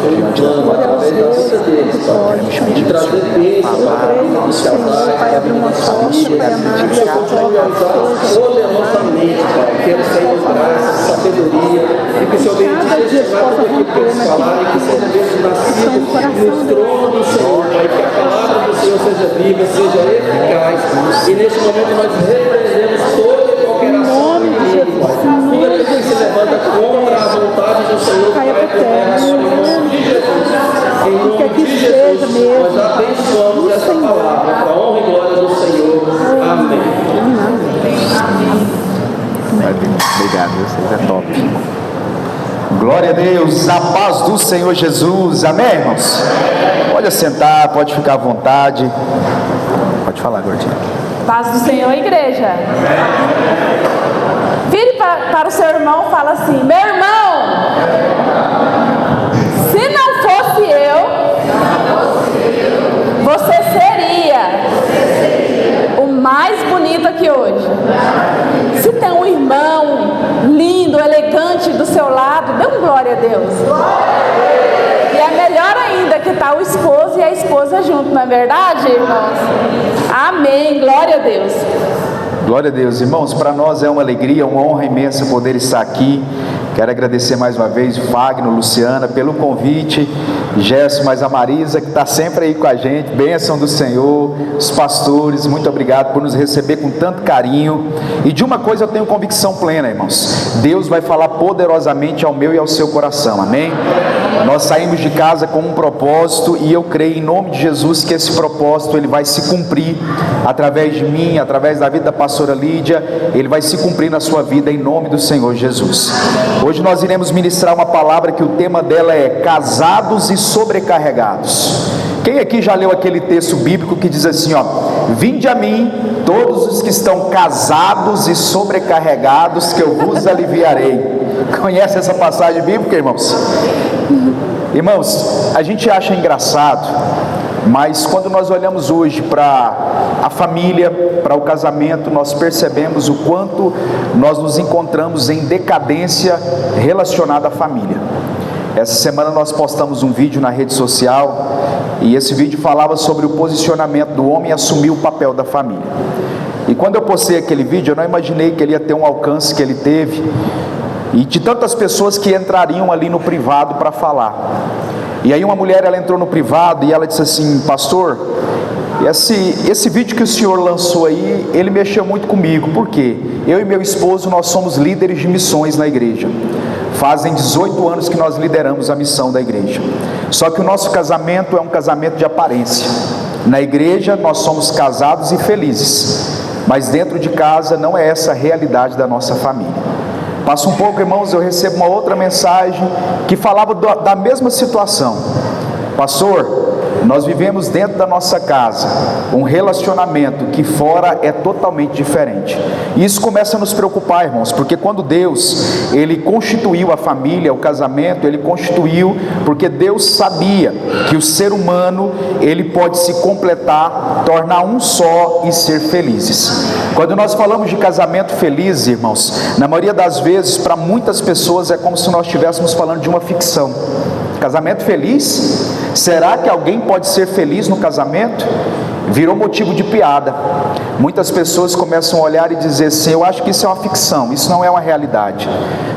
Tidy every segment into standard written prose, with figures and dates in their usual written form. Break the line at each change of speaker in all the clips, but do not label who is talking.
diante da tua presença, de trazer bênção para os casais, para a vida das famílias, que o Senhor continue a usar poderosamente, Pai, que eles tenham graça, sabedoria, e que o Senhor bendiga esse lado daquilo que eles falaram, que seja mesmo nascido no trono do Senhor, Pai, que a palavra do Senhor seja viva, seja eficaz, e nesse momento nós repreendemos toda e qualquer ação do inimigo, Pai, tudo aquilo que se levanta contra a vontade do Senhor, Pai, em nome de Jesus, em nome de Jesus, nós abençoamos essa palavra, para a honra e glória do Senhor, amém.
Obrigado, vocês é top. Glória a Deus, a paz do Senhor Jesus, amém, irmãos? Pode sentar, pode ficar à vontade. Pode falar, gordinha.
Paz do Senhor, igreja. Vire para o seu irmão e fala assim: meu irmão, se não fosse eu, você seria o mais bonito aqui hoje. Se tem um irmão lindo, elegante do seu lado, dê um glória a Deus. E é melhor ainda que está o esposo e a esposa junto, não é verdade, irmãos? Amém, glória a Deus.
Glória a Deus, irmãos, para nós é uma alegria, uma honra imensa poder estar aqui. Quero agradecer mais uma vez o Fagner, Luciana, pelo convite, Gerson, mas a Marisa, que está sempre aí com a gente, bênção do Senhor, os pastores, muito obrigado por nos receber com tanto carinho. E de uma coisa eu tenho convicção plena, irmãos: Deus vai falar poderosamente ao meu e ao seu coração, amém? Nós saímos de casa com um propósito, e eu creio em nome de Jesus que esse propósito ele vai se cumprir através de mim, através da vida da pastora Lídia, ele vai se cumprir na sua vida em nome do Senhor Jesus. Hoje nós iremos ministrar uma palavra que o tema dela é casados e sobrecarregados. Quem aqui já leu aquele texto bíblico que diz assim, ó: vinde a mim todos os que estão casados e sobrecarregados, que eu vos aliviarei. Conhece essa passagem bíblica, irmãos? Irmãos, a gente acha engraçado, mas quando nós olhamos hoje para a família, para o casamento, nós percebemos o quanto nós nos encontramos em decadência relacionada à família. Essa semana nós postamos um vídeo na rede social, e esse vídeo falava sobre o posicionamento do homem assumir o papel da família. E quando eu postei aquele vídeo, eu não imaginei que ele ia ter um alcance que ele teve, e de tantas pessoas que entrariam ali no privado para falar. E aí uma mulher, ela entrou no privado e ela disse assim: pastor, esse vídeo que o senhor lançou aí, ele mexeu muito comigo. Por quê? Eu e meu esposo, nós somos líderes de missões na igreja. Fazem 18 anos que nós lideramos a missão da igreja. Só que o nosso casamento é um casamento de aparência. Na igreja nós somos casados e felizes, mas dentro de casa não é essa a realidade da nossa família. Passa um pouco, irmãos, eu recebo uma outra mensagem que falava da mesma situação. Pastor, nós vivemos dentro da nossa casa um relacionamento que fora é totalmente diferente. E isso começa a nos preocupar, irmãos, porque quando Deus, ele constituiu a família, o casamento, ele constituiu porque Deus sabia que o ser humano, ele pode se completar, tornar um só e ser felizes. Quando nós falamos de casamento feliz, irmãos, na maioria das vezes, para muitas pessoas é como se nós estivéssemos falando de uma ficção. Casamento feliz? Será que alguém pode ser feliz no casamento? Virou motivo de piada. Muitas pessoas começam a olhar e dizer assim: eu acho que isso é uma ficção, isso não é uma realidade.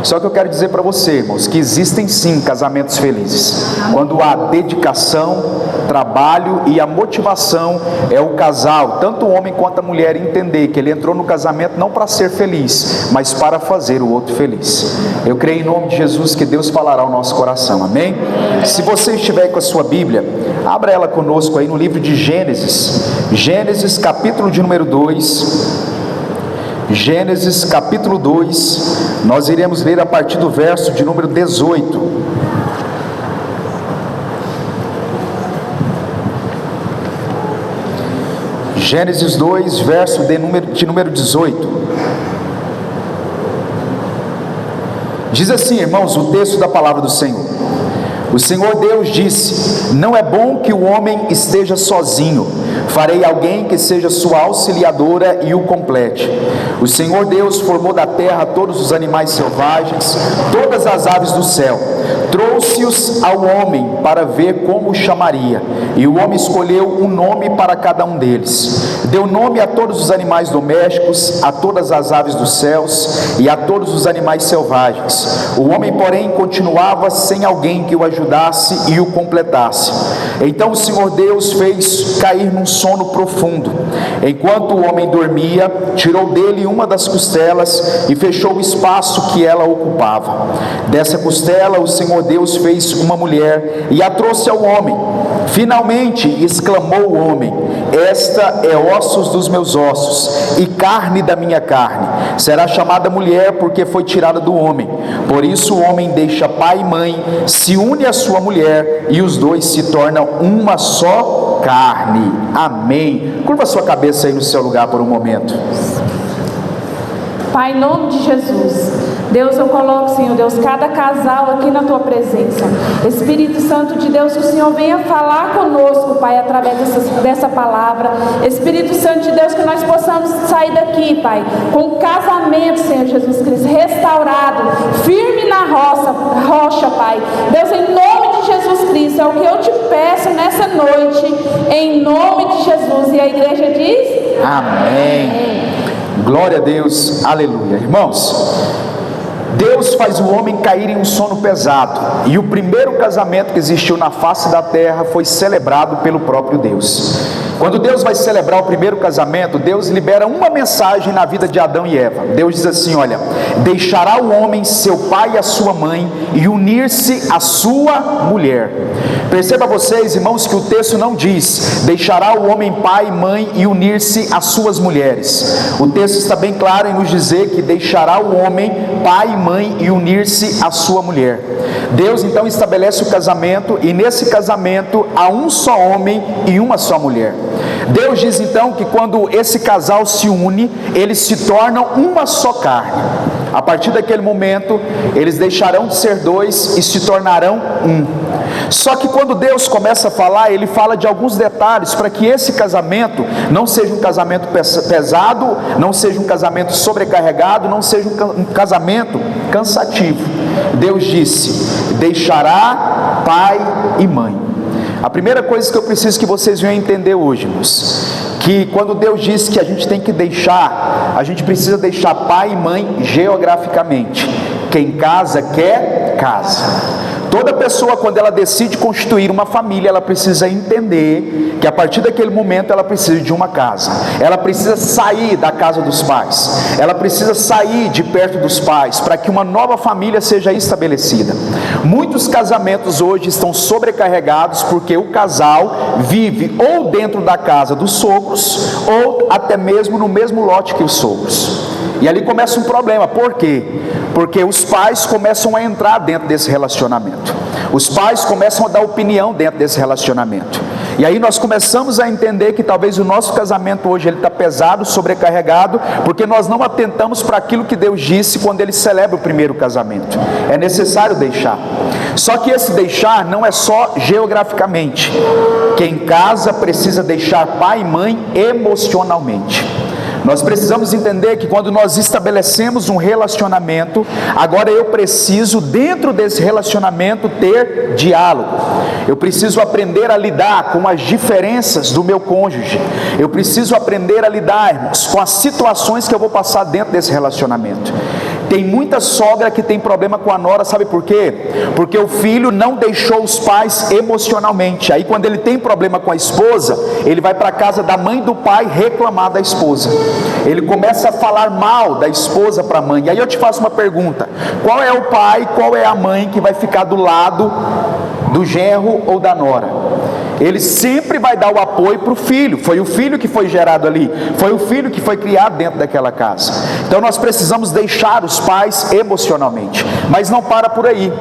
Só que eu quero dizer para você, irmãos, que existem sim casamentos felizes. Quando há dedicação, trabalho e a motivação é o casal, tanto o homem quanto a mulher, entender que ele entrou no casamento não para ser feliz, mas para fazer o outro feliz. Eu creio em nome de Jesus que Deus falará ao nosso coração, amém? Se você estiver com a sua Bíblia, abra ela conosco aí no livro de Gênesis. Gênesis capítulo de número 2. Gênesis capítulo 2, nós iremos ler a partir do verso de número 18. Gênesis 2, verso de número 18. Diz assim, irmãos, o texto da palavra do Senhor: O Senhor Deus disse: não é bom que o homem esteja sozinho, farei alguém que seja sua auxiliadora e o complete. O Senhor Deus formou da terra todos os animais selvagens, todas as aves do céu, trouxe-os ao homem para ver como o chamaria, e o homem escolheu um nome para cada um deles. Deu nome a todos os animais domésticos, a todas as aves dos céus e a todos os animais selvagens. O homem, porém, continuava sem alguém que o ajudasse e o completasse. Então o Senhor Deus fez cair num sono profundo. Enquanto o homem dormia, tirou dele uma das costelas e fechou o espaço que ela ocupava. Dessa costela o Senhor Deus fez uma mulher e a trouxe ao homem. Finalmente, exclamou o homem: esta é ossos dos meus ossos e carne da minha carne. Será chamada mulher porque foi tirada do homem. Por isso o homem deixa pai e mãe, se une à sua mulher e os dois se tornam uma só carne. Amém. Curva sua cabeça aí no seu lugar por um momento.
Pai, em nome de Jesus, Deus, eu coloco, Senhor Deus, cada casal aqui na Tua presença. Espírito Santo de Deus, que o Senhor venha falar conosco, Pai, através dessa palavra. Espírito Santo de Deus, que nós possamos sair daqui, Pai, com um casamento, Senhor Jesus Cristo, restaurado, firme na rocha, Pai. Deus, em nome de Jesus Cristo, é o que eu te peço nessa noite, em nome de Jesus. E a igreja diz:
amém. Glória a Deus, aleluia. Irmãos, Deus faz o homem cair em um sono pesado, e o primeiro casamento que existiu na face da terra foi celebrado pelo próprio Deus. Quando Deus vai celebrar o primeiro casamento, Deus libera uma mensagem na vida de Adão e Eva. Deus diz assim: olha, deixará o homem seu pai e a sua mãe e unir-se à sua mulher. Perceba vocês, irmãos, que o texto não diz: deixará o homem pai e mãe e unir-se às suas mulheres. O texto está bem claro em nos dizer que deixará o homem pai e mãe e unir-se à sua mulher. Deus então estabelece o casamento, e nesse casamento há um só homem e uma só mulher. Deus diz então que quando esse casal se une, eles se tornam uma só carne. A partir daquele momento, eles deixarão de ser dois e se tornarão um. Só que quando Deus começa a falar, Ele fala de alguns detalhes para que esse casamento não seja um casamento pesado, não seja um casamento sobrecarregado, não seja um casamento cansativo. Deus disse: deixará pai e mãe. A primeira coisa que eu preciso que vocês venham entender hoje, irmãos, que quando Deus diz que a gente tem que deixar, a gente precisa deixar pai e mãe geograficamente. Quem casa quer casa. Toda pessoa, quando ela decide constituir uma família, ela precisa entender que a partir daquele momento ela precisa de uma casa. Ela precisa sair da casa dos pais. Ela precisa sair de perto dos pais para que uma nova família seja estabelecida. Muitos casamentos hoje estão sobrecarregados porque o casal vive ou dentro da casa dos sogros ou até mesmo no mesmo lote que os sogros. E ali começa um problema. Por quê? Porque os pais começam a entrar dentro desse relacionamento. Os pais começam a dar opinião dentro desse relacionamento. E aí nós começamos a entender que talvez o nosso casamento hoje ele está pesado, sobrecarregado, porque nós não atentamos para aquilo que Deus disse quando Ele celebra o primeiro casamento. É necessário deixar. Só que esse deixar não é só geograficamente. Quem casa precisa deixar pai e mãe emocionalmente. Nós precisamos entender que quando nós estabelecemos um relacionamento, agora eu preciso, dentro desse relacionamento, ter diálogo. Eu preciso aprender a lidar com as diferenças do meu cônjuge. Eu preciso aprender a lidar, irmãos, com as situações que eu vou passar dentro desse relacionamento. Tem muita sogra que tem problema com a nora, sabe por quê? Porque o filho não deixou os pais emocionalmente. Aí quando ele tem problema com a esposa, ele vai para a casa da mãe e do pai reclamar da esposa. Ele começa a falar mal da esposa para a mãe. E aí eu te faço uma pergunta: qual é o pai, qual é a mãe que vai ficar do lado do genro ou da nora? Ele sempre vai dar o apoio para o filho. Foi o filho que foi gerado ali, foi o filho que foi criado dentro daquela casa. Então nós precisamos deixar os pais emocionalmente, mas não para por aí.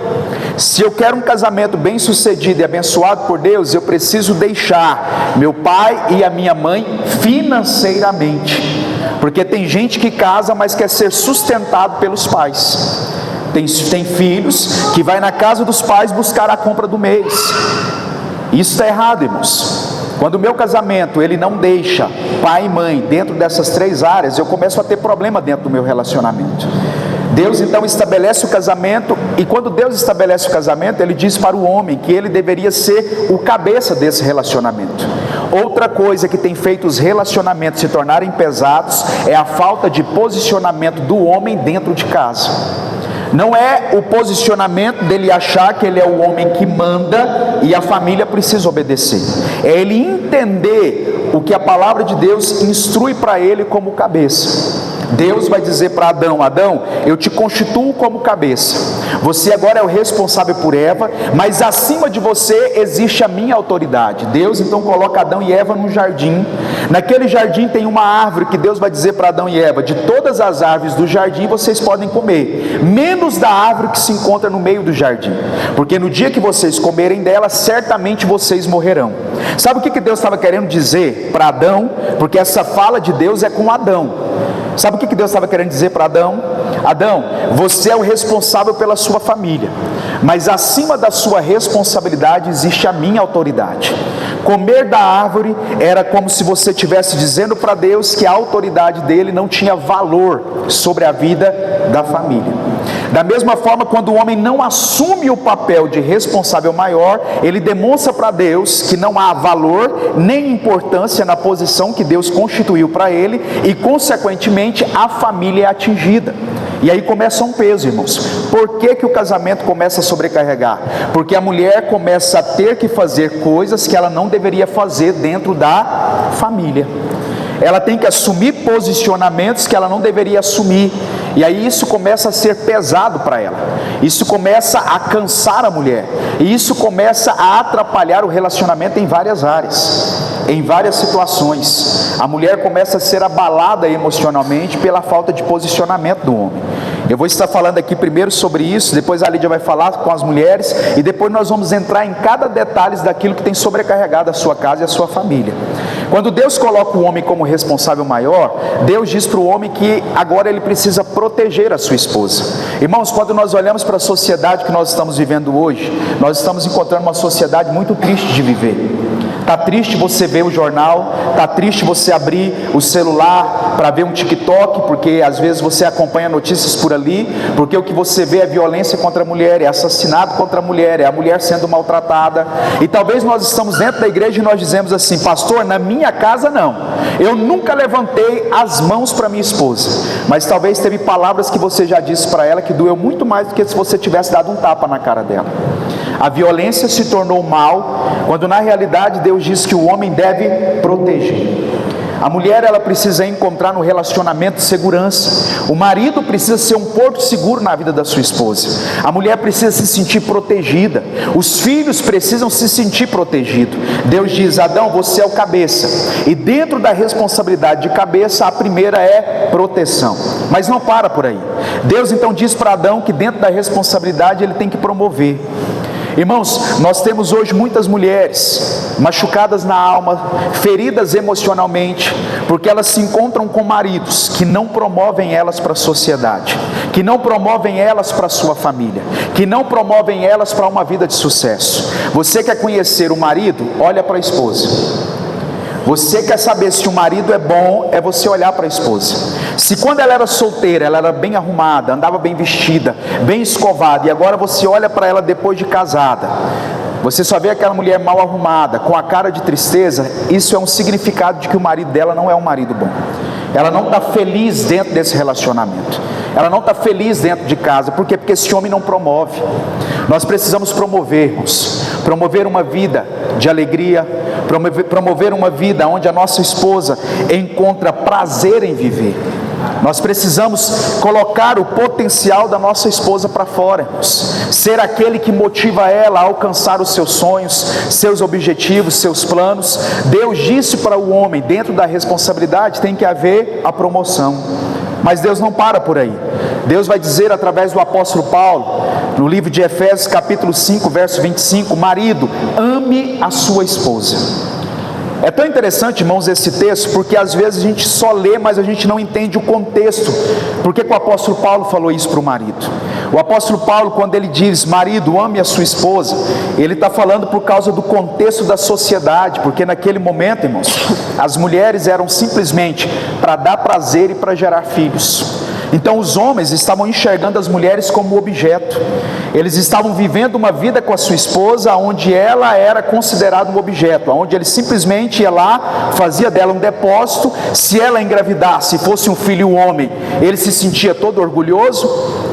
Se eu quero um casamento bem sucedido e abençoado por Deus, eu preciso deixar meu pai e a minha mãe financeiramente, porque tem gente que casa, mas quer ser sustentado pelos pais. Tem filhos que vai na casa dos pais buscar a compra do mês. Isso está errado, irmãos. Quando o meu casamento, ele não deixa pai e mãe dentro dessas 3 áreas, eu começo a ter problema dentro do meu relacionamento. Deus então estabelece o casamento, e quando Deus estabelece o casamento, Ele diz para o homem que ele deveria ser o cabeça desse relacionamento. Outra coisa que tem feito os relacionamentos se tornarem pesados é a falta de posicionamento do homem dentro de casa. Não é o posicionamento dele achar que ele é o homem que manda e a família precisa obedecer. É ele entender o que a palavra de Deus instrui para ele como cabeça. Deus vai dizer para Adão: Adão, eu te constituo como cabeça. Você agora é o responsável por Eva, mas acima de você existe a minha autoridade. Deus então coloca Adão e Eva no jardim. Naquele jardim tem uma árvore que Deus vai dizer para Adão e Eva: de todas as árvores do jardim vocês podem comer, menos da árvore que se encontra no meio do jardim, porque no dia que vocês comerem dela, certamente vocês morrerão. Sabe o que Deus estava querendo dizer para Adão? Porque essa fala de Deus é com Adão. Sabe o que Deus estava querendo dizer para Adão? Adão, você é o responsável pela sua família, mas acima da sua responsabilidade existe a minha autoridade. Comer da árvore era como se você estivesse dizendo para Deus que a autoridade dele não tinha valor sobre a vida da família. Da mesma forma, quando o homem não assume o papel de responsável maior, ele demonstra para Deus que não há valor nem importância na posição que Deus constituiu para ele, e consequentemente a família é atingida. E aí começa um peso, irmãos. Por que o casamento começa a sobrecarregar? Porque a mulher começa a ter que fazer coisas que ela não deveria fazer dentro da família. Ela tem que assumir posicionamentos que ela não deveria assumir. E aí isso começa a ser pesado para ela. Isso começa a cansar a mulher. E isso começa a atrapalhar o relacionamento em várias áreas, em várias situações. A mulher começa a ser abalada emocionalmente pela falta de posicionamento do homem. Eu vou estar falando aqui primeiro sobre isso, depois a Lídia vai falar com as mulheres, e depois nós vamos entrar em cada detalhe daquilo que tem sobrecarregado a sua casa e a sua família. Quando Deus coloca o homem como responsável maior, Deus diz para o homem que agora ele precisa proteger a sua esposa. Irmãos, quando nós olhamos para a sociedade que nós estamos vivendo hoje, nós estamos encontrando uma sociedade muito triste de viver. Está triste você ver o jornal, está triste você abrir o celular para ver um TikTok, porque às vezes você acompanha notícias por ali, porque o que você vê é violência contra a mulher, é assassinato contra a mulher, é a mulher sendo maltratada. E talvez nós estamos dentro da igreja e nós dizemos assim: pastor, na minha casa não, eu nunca levantei as mãos para minha esposa. Mas talvez teve palavras que você já disse para ela que doeu muito mais do que se você tivesse dado um tapa na cara dela. A violência se tornou mal, quando na realidade Deus diz que o homem deve proteger. A mulher, ela precisa encontrar no relacionamento segurança. O marido precisa ser um porto seguro na vida da sua esposa. A mulher precisa se sentir protegida. Os filhos precisam se sentir protegidos. Deus diz: Adão, você é o cabeça. E dentro da responsabilidade de cabeça, a primeira é proteção. Mas não para por aí. Deus então diz para Adão que dentro da responsabilidade ele tem que promover. Irmãos, nós temos hoje muitas mulheres machucadas na alma, feridas emocionalmente, porque elas se encontram com maridos que não promovem elas para a sociedade, que não promovem elas para a sua família, que não promovem elas para uma vida de sucesso. Você quer conhecer o marido? Olha para a esposa. Você quer saber se o marido é bom? É você olhar para a esposa. Se quando ela era solteira, ela era bem arrumada, andava bem vestida, bem escovada, e agora você olha para ela depois de casada, você só vê aquela mulher mal arrumada, com a cara de tristeza, isso é um significado de que o marido dela não é um marido bom. Ela não está feliz dentro desse relacionamento. Ela não está feliz dentro de casa. Por quê? Porque esse homem não promove. Nós precisamos promover uma vida de alegria, promover uma vida onde a nossa esposa encontra prazer em viver. Nós precisamos colocar o potencial da nossa esposa para fora, ser aquele que motiva ela a alcançar os seus sonhos, seus objetivos, seus planos. Deus disse para o homem, dentro da responsabilidade tem que haver a promoção. Mas Deus não para por aí. Deus vai dizer através do apóstolo Paulo, no livro de Efésios capítulo 5, verso 25, marido, ame a sua esposa. É tão interessante, irmãos, esse texto, porque às vezes a gente só lê, mas a gente não entende o contexto. Por que o apóstolo Paulo falou isso para o marido? O apóstolo Paulo, quando ele diz, marido, ame a sua esposa, ele está falando por causa do contexto da sociedade, porque naquele momento, irmãos, as mulheres eram simplesmente para dar prazer e para gerar filhos. Então os homens estavam enxergando as mulheres como objeto. Eles estavam vivendo uma vida com a sua esposa onde ela era considerada um objeto, onde ele simplesmente ia lá, fazia dela um depósito. Se ela engravidasse, fosse um filho homem, ele se sentia todo orgulhoso,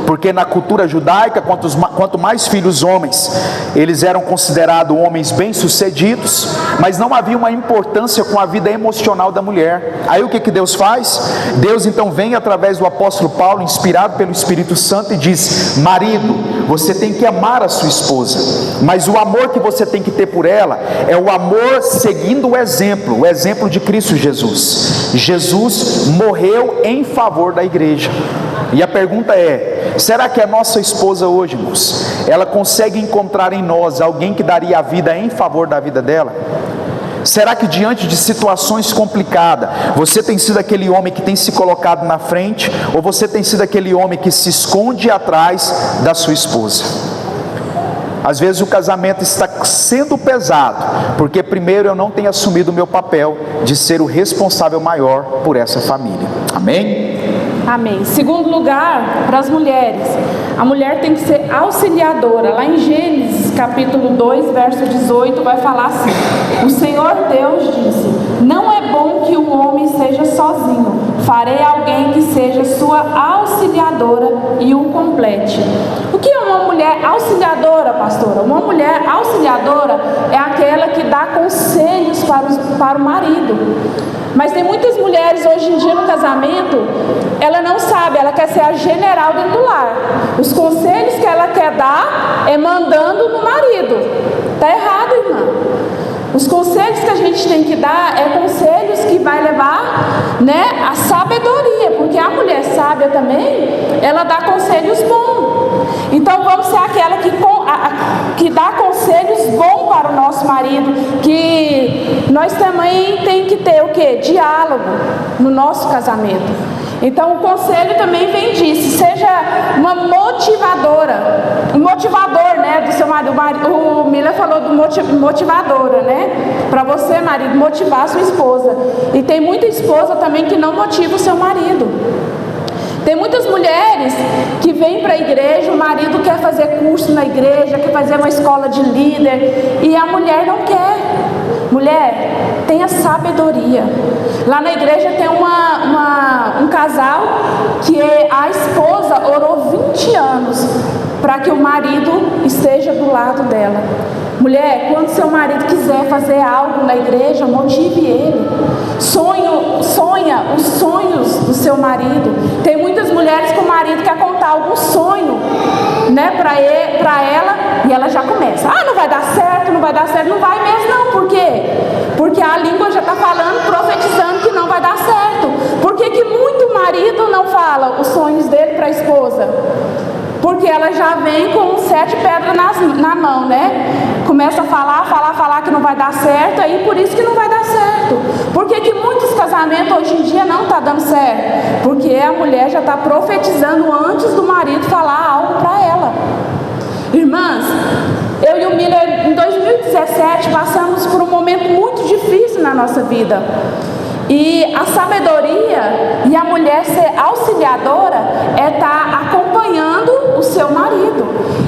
porque na cultura judaica, quanto mais filhos homens, eles eram considerados homens bem-sucedidos, mas não havia uma importância com a vida emocional da mulher. Aí o que Deus faz? Deus então vem através do apóstolo Paulo, inspirado pelo Espírito Santo, e diz, marido, você tem que amar a sua esposa, mas o amor que você tem que ter por ela, é o amor seguindo o exemplo de Cristo Jesus. Jesus morreu em favor da igreja, e a pergunta é, será que a nossa esposa hoje, irmãos, ela consegue encontrar em nós alguém que daria a vida em favor da vida dela? Será que diante de situações complicadas, você tem sido aquele homem que tem se colocado na frente, ou você tem sido aquele homem que se esconde atrás da sua esposa? Às vezes o casamento está sendo pesado, porque primeiro eu não tenho assumido o meu papel de ser o responsável maior por essa família. Amém?
Amém. Segundo lugar, para as mulheres, a mulher tem que ser auxiliadora. Lá em Gênesis capítulo 2, verso 18, vai falar assim, o Senhor Deus disse, não é bom que o homem seja sozinho, farei alguém que seja sua auxiliadora e o complete. O que é uma mulher auxiliadora, pastora? Uma mulher auxiliadora é aquela que dá conselhos para o marido. Mas tem muitas mulheres hoje em dia no casamento, ela não sabe, ela quer ser a general dentro do lar. Os conselhos que ela quer dar é mandando no marido. Está errado, irmã. Os conselhos que a gente tem que dar é conselhos que vai levar, né, a sabedoria, porque a mulher sábia também, ela dá conselhos bons. Então vamos ser aquela que dá conselhos bons para o nosso marido, que nós também tem que ter o quê? Diálogo no nosso casamento. Então o conselho também vem disso, seja uma motivadora, um motivador, né, do seu marido. O Miller falou do motivadora, né, para você, marido, motivar a sua esposa. E tem muita esposa também que não motiva o seu marido. Tem muitas mulheres que vêm para a igreja, o marido quer fazer curso na igreja, quer fazer uma escola de líder, e a mulher não quer. Mulher, tenha sabedoria. Lá na igreja tem um casal que a esposa orou 20 anos para que o marido esteja do lado dela. Mulher, quando seu marido quiser fazer algo na igreja, motive ele. Sonha os sonhos do seu marido. Tem muitas mulheres que o marido quer contar algum sonho, né, para ela, e ela já começa. Ah, não vai dar certo, não vai dar certo. Não vai mesmo não. Por quê? Porque a língua já está falando, profetizando que não vai dar certo. Por que muito marido não fala os sonhos dele para a esposa? Porque ela já vem com 7 pedras na mão, né? Começa a falar que não vai dar certo, aí por isso que não vai dar certo. Por que muitos casamentos hoje em dia não está dando certo? Porque a mulher já está profetizando antes do marido falar algo para ela. Irmãs, eu e o Miller, em 2017, passamos por um momento muito difícil na nossa vida. E a sabedoria e a mulher ser auxiliadora é estar acompanhando o seu marido.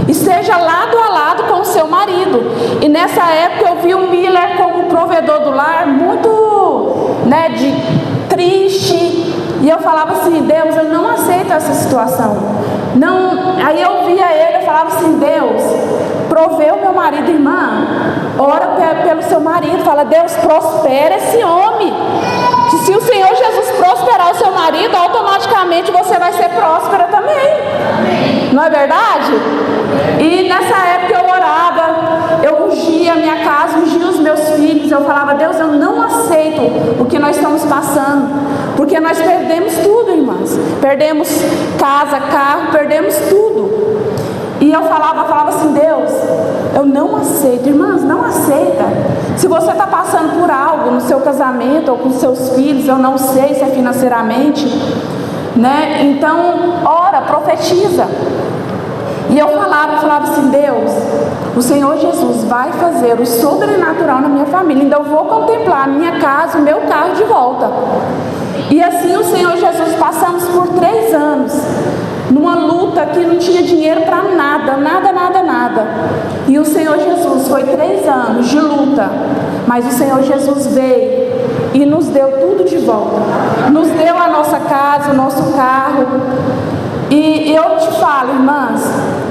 Esteja lado a lado com o seu marido. E nessa época eu vi o Miller como provedor do lar muito, né, triste. E eu falava assim, Deus, eu não aceito essa situação. Não. Aí eu via ele, eu falava assim, Deus, provê o meu marido, irmã. Ora pelo seu marido, fala, Deus, prospera esse homem. Que se o Senhor Jesus prosperar o seu marido, automaticamente você vai ser próspera também. Amém. Não é verdade? E nessa época eu orava, eu ungia a minha casa, ungia os meus filhos. Eu falava, Deus, eu não aceito o que nós estamos passando. Porque nós perdemos tudo, irmãs. Perdemos casa, carro, perdemos tudo. E eu falava assim: Deus, eu não aceito. Irmãs, não aceita. Se você está passando por algo no seu casamento ou com seus filhos, eu não sei se é financeiramente, né? Então, ora, profetiza. E eu falava assim: Deus, o Senhor Jesus vai fazer o sobrenatural na minha família. Ainda eu vou contemplar a minha casa, o meu carro de volta. E assim o Senhor Jesus, passamos por 3 anos numa luta que não tinha dinheiro para nada. E o Senhor Jesus, foi 3 anos de luta, mas o Senhor Jesus veio e nos deu tudo de volta. Nos deu a nossa casa, o nosso carro. E eu te falo, irmãs,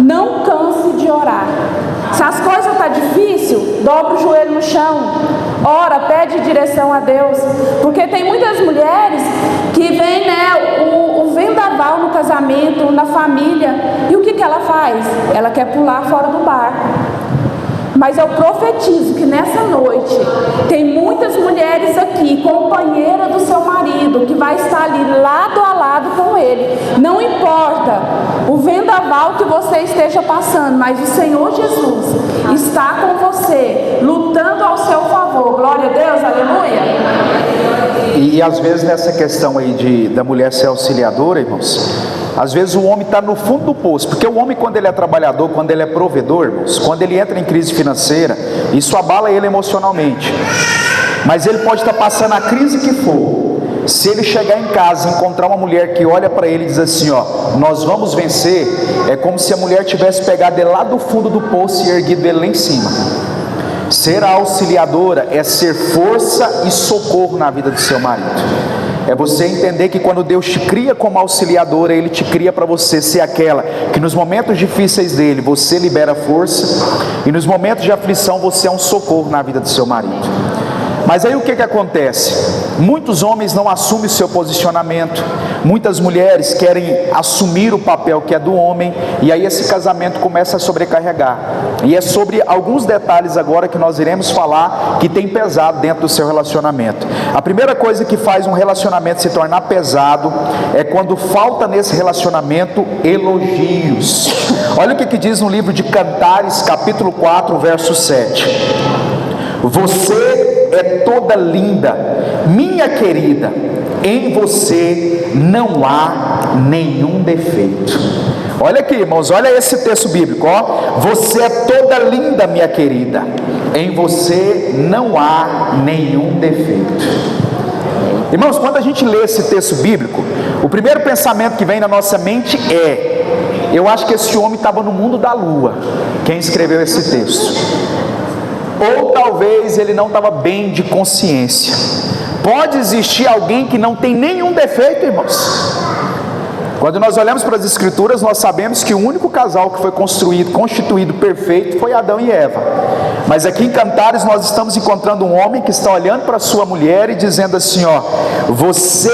não canse de orar. Se as coisas estão difíceis, dobra o joelho no chão, ora, pede direção a Deus. Porque tem muitas mulheres que vem, né, o vendaval no casamento, na família, e o que ela faz? Ela quer pular fora do barco. Mas eu profetizo que nessa noite tem muitas mulheres aqui, companheira do seu marido, que vai estar ali lado a lado com ele. Não importa o vendaval que você esteja passando, mas o Senhor Jesus está com você, lutando ao seu favor. Glória a Deus, aleluia.
E às vezes nessa questão aí da mulher ser auxiliadora, irmãos, às vezes o homem está no fundo do poço, porque o homem, quando ele é trabalhador, quando ele é provedor, irmãos, quando ele entra em crise financeira, isso abala ele emocionalmente. Mas ele pode estar passando a crise que for, se ele chegar em casa e encontrar uma mulher que olha para ele e diz assim: ó, nós vamos vencer, é como se a mulher tivesse pegado ele lá do fundo do poço e erguido ele lá em cima. Ser a auxiliadora é ser força e socorro na vida do seu marido. É você entender que quando Deus te cria como auxiliadora, Ele te cria para você ser aquela que nos momentos difíceis dele, você libera força, e nos momentos de aflição você é um socorro na vida do seu marido. Mas aí o que acontece? Muitos homens não assumem o seu posicionamento, muitas mulheres querem assumir o papel que é do homem, e aí esse casamento começa a sobrecarregar. E é sobre alguns detalhes agora que nós iremos falar que tem pesado dentro do seu relacionamento. A primeira coisa que faz um relacionamento se tornar pesado é quando falta nesse relacionamento elogios. Olha o que diz no livro de Cantares, capítulo 4, verso 7. Você é toda linda, minha querida, em você não há nenhum defeito. Olha aqui, irmãos, olha esse texto bíblico, ó. Você é toda linda, minha querida, em você não há nenhum defeito. Irmãos, quando a gente lê esse texto bíblico, o primeiro pensamento que vem na nossa mente é: eu acho que esse homem estava no mundo da lua, quem escreveu esse texto. Ou talvez ele não estava bem de consciência. Pode existir alguém que não tem nenhum defeito, irmãos. Quando nós olhamos para as Escrituras, nós sabemos que o único casal que foi constituído perfeito foi Adão e Eva. Mas aqui em Cantares nós estamos encontrando um homem que está olhando para a sua mulher e dizendo assim: ó, você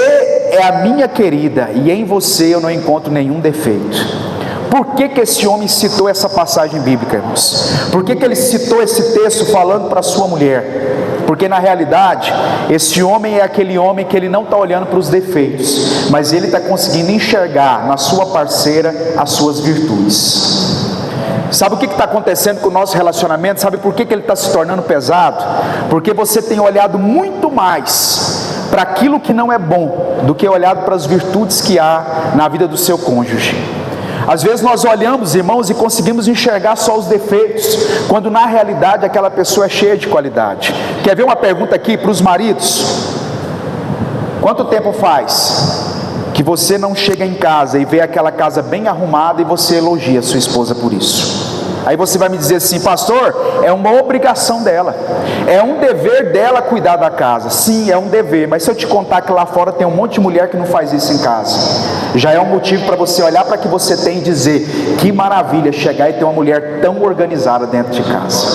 é a minha querida e em você eu não encontro nenhum defeito. Por que esse homem citou essa passagem bíblica, irmãos? Por que ele citou esse texto falando para a sua mulher? Porque na realidade, esse homem é aquele homem que ele não está olhando para os defeitos, mas ele está conseguindo enxergar na sua parceira as suas virtudes. Sabe o que está acontecendo com o nosso relacionamento? Sabe por que ele está se tornando pesado? Porque você tem olhado muito mais para aquilo que não é bom do que olhado para as virtudes que há na vida do seu cônjuge. Às vezes nós olhamos, irmãos, e conseguimos enxergar só os defeitos, quando na realidade aquela pessoa é cheia de qualidade. Quer ver uma pergunta aqui para os maridos? Quanto tempo faz que você não chega em casa e vê aquela casa bem arrumada e você elogia a sua esposa por isso? Aí você vai me dizer assim: pastor, é uma obrigação dela, é um dever dela cuidar da casa. Sim, é um dever, mas se eu te contar que lá fora tem um monte de mulher que não faz isso em casa, já é um motivo para você olhar para o que você tem e dizer: que maravilha chegar e ter uma mulher tão organizada dentro de casa.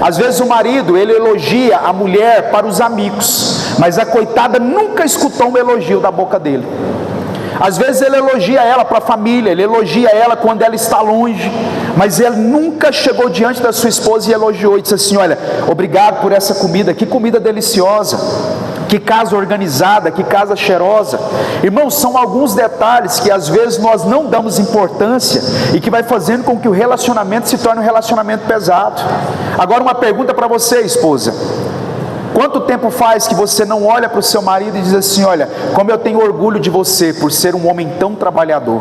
Às vezes o marido, ele elogia a mulher para os amigos, mas a coitada nunca escutou um elogio da boca dele. Às vezes ele elogia ela para a família, ele elogia ela quando ela está longe, mas ele nunca chegou diante da sua esposa e elogiou e disse assim: olha, obrigado por essa comida, que comida deliciosa, Que casa organizada, que casa cheirosa. Irmãos, são alguns detalhes que às vezes nós não damos importância e que vai fazendo com que o relacionamento se torne um relacionamento pesado. Agora uma pergunta para você, esposa: quanto tempo faz que você não olha para o seu marido e diz assim: olha, como eu tenho orgulho de você por ser um homem tão trabalhador?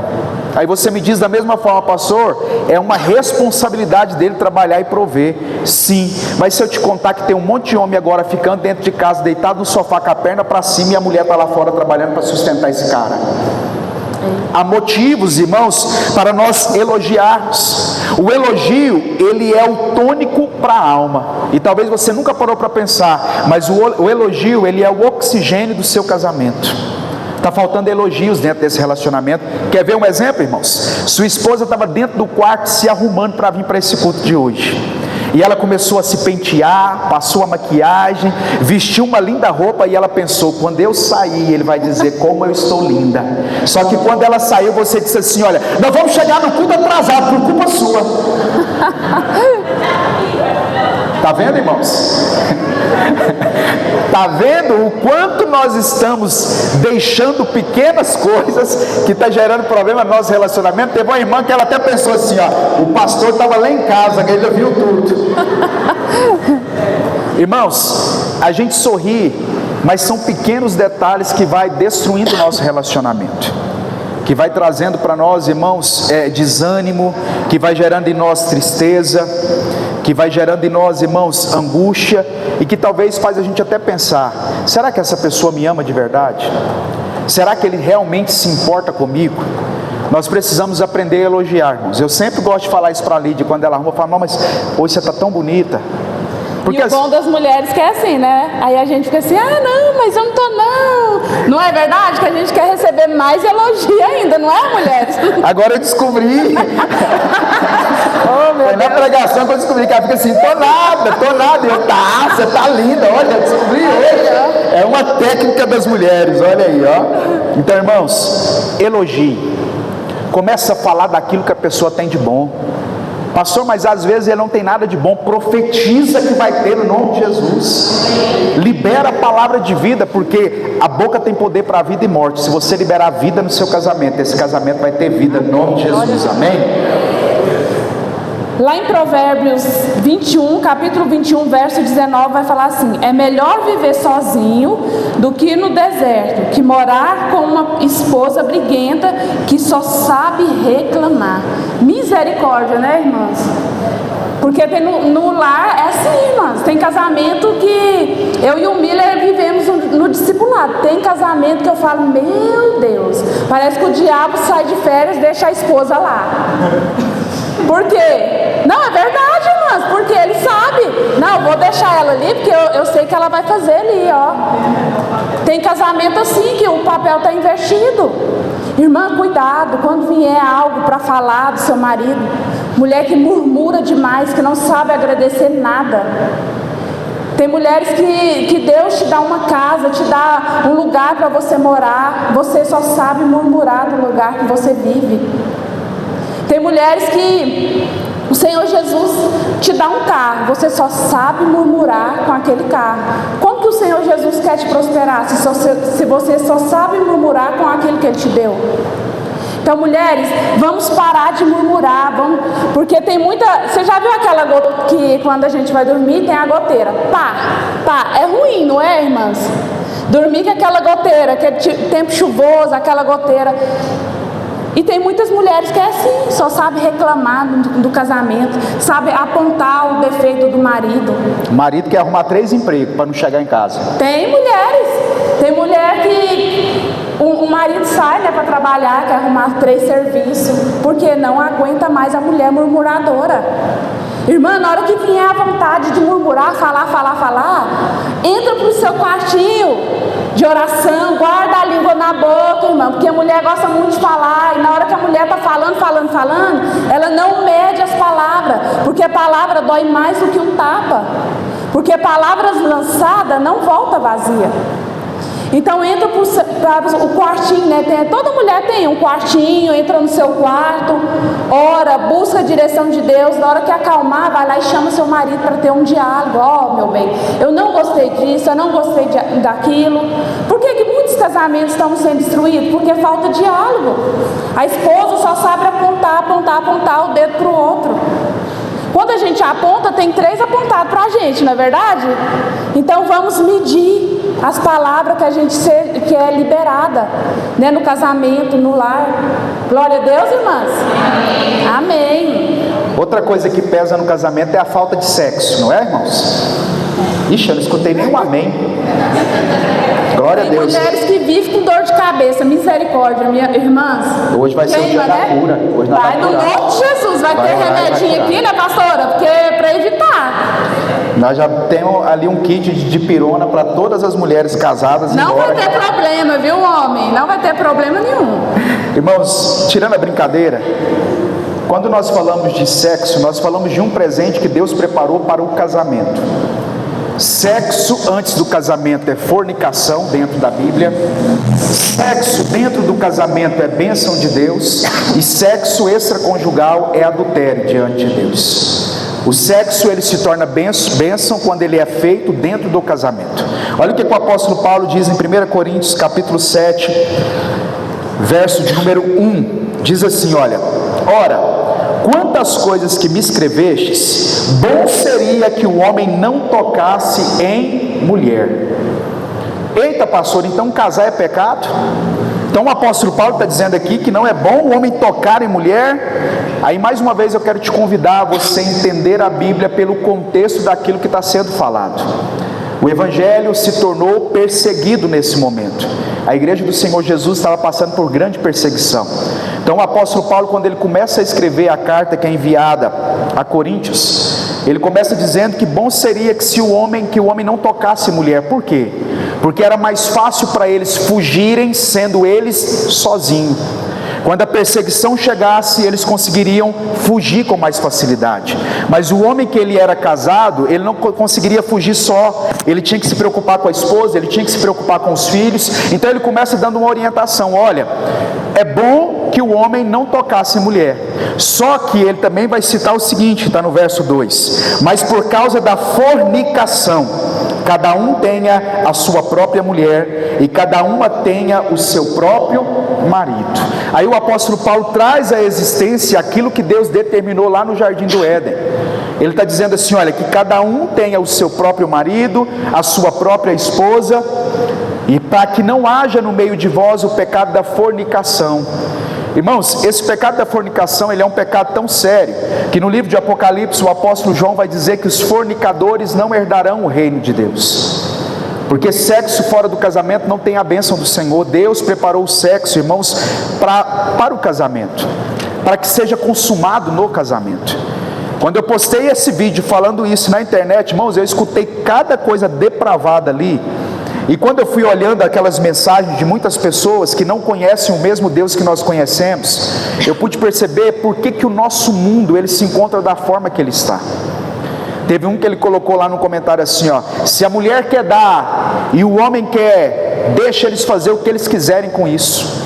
Aí você me diz da mesma forma: pastor, é uma responsabilidade dele trabalhar e prover. Sim, mas se eu te contar que tem um monte de homem agora ficando dentro de casa, deitado no sofá com a perna para cima, e a mulher está lá fora trabalhando para sustentar esse cara. Há motivos, irmãos, para nós elogiarmos. O elogio, ele é o tônico para a alma. E talvez você nunca parou para pensar, mas o elogio, ele é o oxigênio do seu casamento. Está faltando elogios dentro desse relacionamento. Quer ver um exemplo, irmãos? Sua esposa estava dentro do quarto se arrumando para vir para esse culto de hoje. E ela começou a se pentear, passou a maquiagem, vestiu uma linda roupa, e ela pensou: quando eu sair, ele vai dizer como eu estou linda. Só que quando ela saiu, você disse assim: olha, nós vamos chegar no culto atrasado por culpa sua. Está vendo, irmãos? Está vendo o quanto nós estamos deixando pequenas coisas que está gerando problema no nosso relacionamento? Teve uma irmã que ela até pensou assim: ó, o pastor estava lá em casa, que ele viu tudo. Irmãos, a gente sorri, mas são pequenos detalhes que vai destruindo o nosso relacionamento, que vai trazendo para nós, irmãos, desânimo, que vai gerando em nós tristeza, que vai gerando em nós, irmãos, angústia, e que talvez faz a gente até pensar: será que essa pessoa me ama de verdade? Será que ele realmente se importa comigo? Nós precisamos aprender a elogiar, irmãos. Eu sempre gosto de falar isso para a Lídia, quando ela arruma, eu falo: não, mas hoje você está tão bonita. Porque
e o bom das mulheres que é assim, né? Aí a gente fica assim: ah, não, mas eu não tô não. Não é verdade que a gente quer receber mais elogio ainda, não é, mulheres?
Agora eu descobri.
Oh, meu
Foi na
Deus.
pregação que eu descobri que ela fica assim: tô nada. E eu: você tá linda, olha, eu descobri hoje. É uma técnica das mulheres, olha aí, ó. Então, irmãos, elogie. Começa a falar daquilo que a pessoa tem de bom. Pastor, mas às vezes ele não tem nada de bom. Profetiza que vai ter no nome de Jesus. Libera a palavra de vida, porque a boca tem poder para a vida e morte. Se você liberar a vida no seu casamento, esse casamento vai ter vida no nome de Jesus. Amém?
Lá em Provérbios 21, capítulo 21, verso 19, vai falar assim: é melhor viver sozinho do que no deserto, que morar com uma esposa briguenta que só sabe reclamar. Misericórdia, né, irmãs? Porque tem no lar é assim, irmãs. Tem casamento que eu e o Miller vivemos no discipulado. Tem casamento que eu falo: meu Deus, parece que o diabo sai de férias e deixa a esposa lá. Por quê? Não, é verdade, irmãs, porque ele sabe. Não, vou deixar ela ali, porque eu sei que ela vai fazer ali, ó. Tem casamento assim, que o papel está invertido. Irmã, cuidado, quando vier algo para falar do seu marido, mulher que murmura demais, que não sabe agradecer nada. Tem mulheres que Deus te dá uma casa, te dá um lugar para você morar, você só sabe murmurar do lugar que você vive. Tem mulheres que o Senhor Jesus te dá um carro, você só sabe murmurar com aquele carro. Como que o Senhor Jesus quer te prosperar se você só sabe murmurar com aquele que Ele te deu? Então, mulheres, vamos parar de murmurar, porque tem muita... Você já viu aquela gota que quando a gente vai dormir tem a goteira? Pá, é ruim, não é, irmãs? Dormir com aquela goteira, aquele tempo chuvoso, aquela goteira... E tem muitas mulheres que é assim, só sabe reclamar do casamento, sabe apontar o defeito do marido.
O marido quer arrumar 3 empregos para não chegar em casa.
Tem mulher que o marido sai, né, para trabalhar, quer arrumar 3 serviços, porque não aguenta mais a mulher murmuradora. Irmã, na hora que vier a vontade de murmurar, falar, entra pro seu quartinho de oração, guarda a língua na boca, irmã, porque a mulher gosta muito de falar, e na hora que a mulher está falando, ela não mede as palavras, porque a palavra dói mais do que um tapa, porque palavras lançadas não volta vazia. Então entra para o quartinho, né? Toda mulher tem um quartinho, entra no seu quarto, ora, busca a direção de Deus. Na hora que acalmar, vai lá e chama seu marido para ter um diálogo. Ó, meu bem, eu não gostei disso, eu não gostei daquilo. Por que muitos casamentos estão sendo destruídos? Porque falta diálogo. A esposa só sabe apontar o dedo para o outro. Quando a gente aponta, tem 3 apontados para a gente, não é verdade? Então vamos medir as palavras que a gente que é liberada, né, no casamento, no lar. Glória a Deus, irmãs. Amém.
Outra coisa que pesa no casamento é a falta de sexo, não é, irmãos? Ixi, eu não escutei nenhum amém. Glória a Deus.
Tem mulheres que vivem com dor de cabeça, misericórdia, minhas irmãs.
Hoje vai ser o dia da cura. Hoje
vai no nome de Jesus, vai ter remedinho aqui, né, pastora? Porque é para evitar.
Nós já temos ali um kit de dipirona para todas as mulheres casadas.
Não vai ter problema, viu, homem? Não vai ter problema nenhum.
Irmãos, tirando a brincadeira, quando nós falamos de sexo, nós falamos de um presente que Deus preparou para o casamento. Sexo antes do casamento é fornicação dentro da Bíblia. Sexo dentro do casamento é bênção de Deus. E sexo extraconjugal é adultério diante de Deus. O sexo ele se torna bênção quando ele é feito dentro do casamento. Olha o que o apóstolo Paulo diz em 1 Coríntios capítulo 7, verso de número 1. Diz assim, olha: ora, quantas coisas que me escrevestes, bom seria que o homem não tocasse em mulher. Eita, pastor, então casar é pecado? Então o apóstolo Paulo está dizendo aqui que não é bom o homem tocar em mulher. Aí mais uma vez eu quero te convidar a você entender a Bíblia pelo contexto daquilo que está sendo falado. O evangelho se tornou perseguido nesse momento. A igreja do Senhor Jesus estava passando por grande perseguição. Então o apóstolo Paulo, quando ele começa a escrever a carta que é enviada a Coríntios, ele começa dizendo que bom seria que o homem não tocasse mulher. Por quê? Porque era mais fácil para eles fugirem sendo eles sozinhos. Quando a perseguição chegasse, eles conseguiriam fugir com mais facilidade. Mas o homem que ele era casado, ele não conseguiria fugir só. Ele tinha que se preocupar com a esposa, ele tinha que se preocupar com os filhos. Então ele começa dando uma orientação: olha, é bom que o homem não tocasse mulher. Só que ele também vai citar o seguinte, está no verso 2: mas por causa da fornicação, cada um tenha a sua própria mulher, e cada uma tenha o seu próprio marido. Aí o apóstolo Paulo traz à existência aquilo que Deus determinou lá no Jardim do Éden. Ele está dizendo assim, olha, que cada um tenha o seu próprio marido, a sua própria esposa, e para que não haja no meio de vós o pecado da fornicação. Irmãos, esse pecado da fornicação, ele é um pecado tão sério, que no livro de Apocalipse, o apóstolo João vai dizer que os fornicadores não herdarão o reino de Deus. Porque sexo fora do casamento não tem a bênção do Senhor. Deus preparou o sexo, irmãos, para o casamento, para que seja consumado no casamento. Quando eu postei esse vídeo falando isso na internet, irmãos, eu escutei cada coisa depravada ali. E quando eu fui olhando aquelas mensagens de muitas pessoas que não conhecem o mesmo Deus que nós conhecemos, eu pude perceber por que o nosso mundo ele se encontra da forma que ele está. Teve um que ele colocou lá no comentário assim, ó: se a mulher quer dar e o homem quer, deixa eles fazer o que eles quiserem com isso.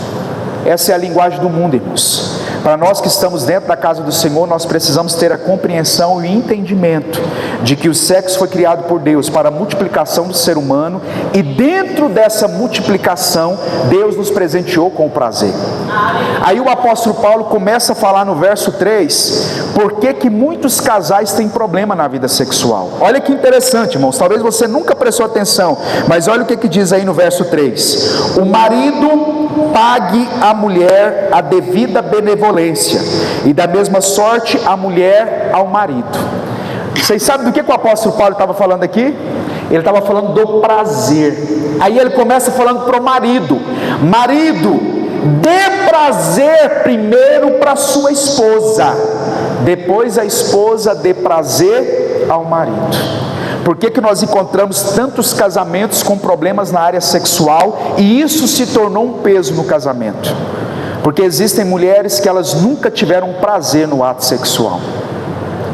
Essa é a linguagem do mundo, irmãos. Para nós que estamos dentro da casa do Senhor, nós precisamos ter a compreensão e entendimento de que o sexo foi criado por Deus para a multiplicação do ser humano, e dentro dessa multiplicação, Deus nos presenteou com o prazer. Aí o apóstolo Paulo começa a falar no verso 3, por que muitos casais têm problema na vida sexual. Olha que interessante, irmãos, talvez você nunca prestou atenção, mas olha o que diz aí no verso 3: o marido pague à mulher a devida benevolência, e da mesma sorte a mulher ao marido. Vocês sabem do que o apóstolo Paulo estava falando aqui? Ele estava falando do prazer. Aí ele começa falando para o marido: marido, dê prazer primeiro para sua esposa, depois a esposa dê prazer ao marido. Por que nós encontramos tantos casamentos com problemas na área sexual, e isso se tornou um peso no casamento? Porque existem mulheres que elas nunca tiveram prazer no ato sexual.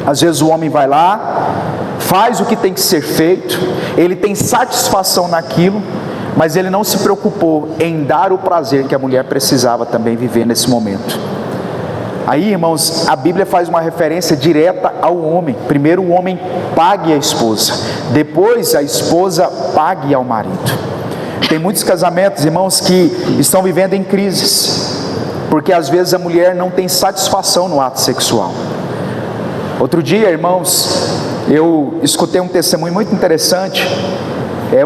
Às vezes o homem vai lá, faz o que tem que ser feito, ele tem satisfação naquilo, mas ele não se preocupou em dar o prazer que a mulher precisava também viver nesse momento. Aí, irmãos, a Bíblia faz uma referência direta ao homem. Primeiro o homem pague a esposa, depois a esposa pague ao marido. Tem muitos casamentos, irmãos, que estão vivendo em crises, porque às vezes a mulher não tem satisfação no ato sexual. Outro dia, irmãos, eu escutei um testemunho muito interessante.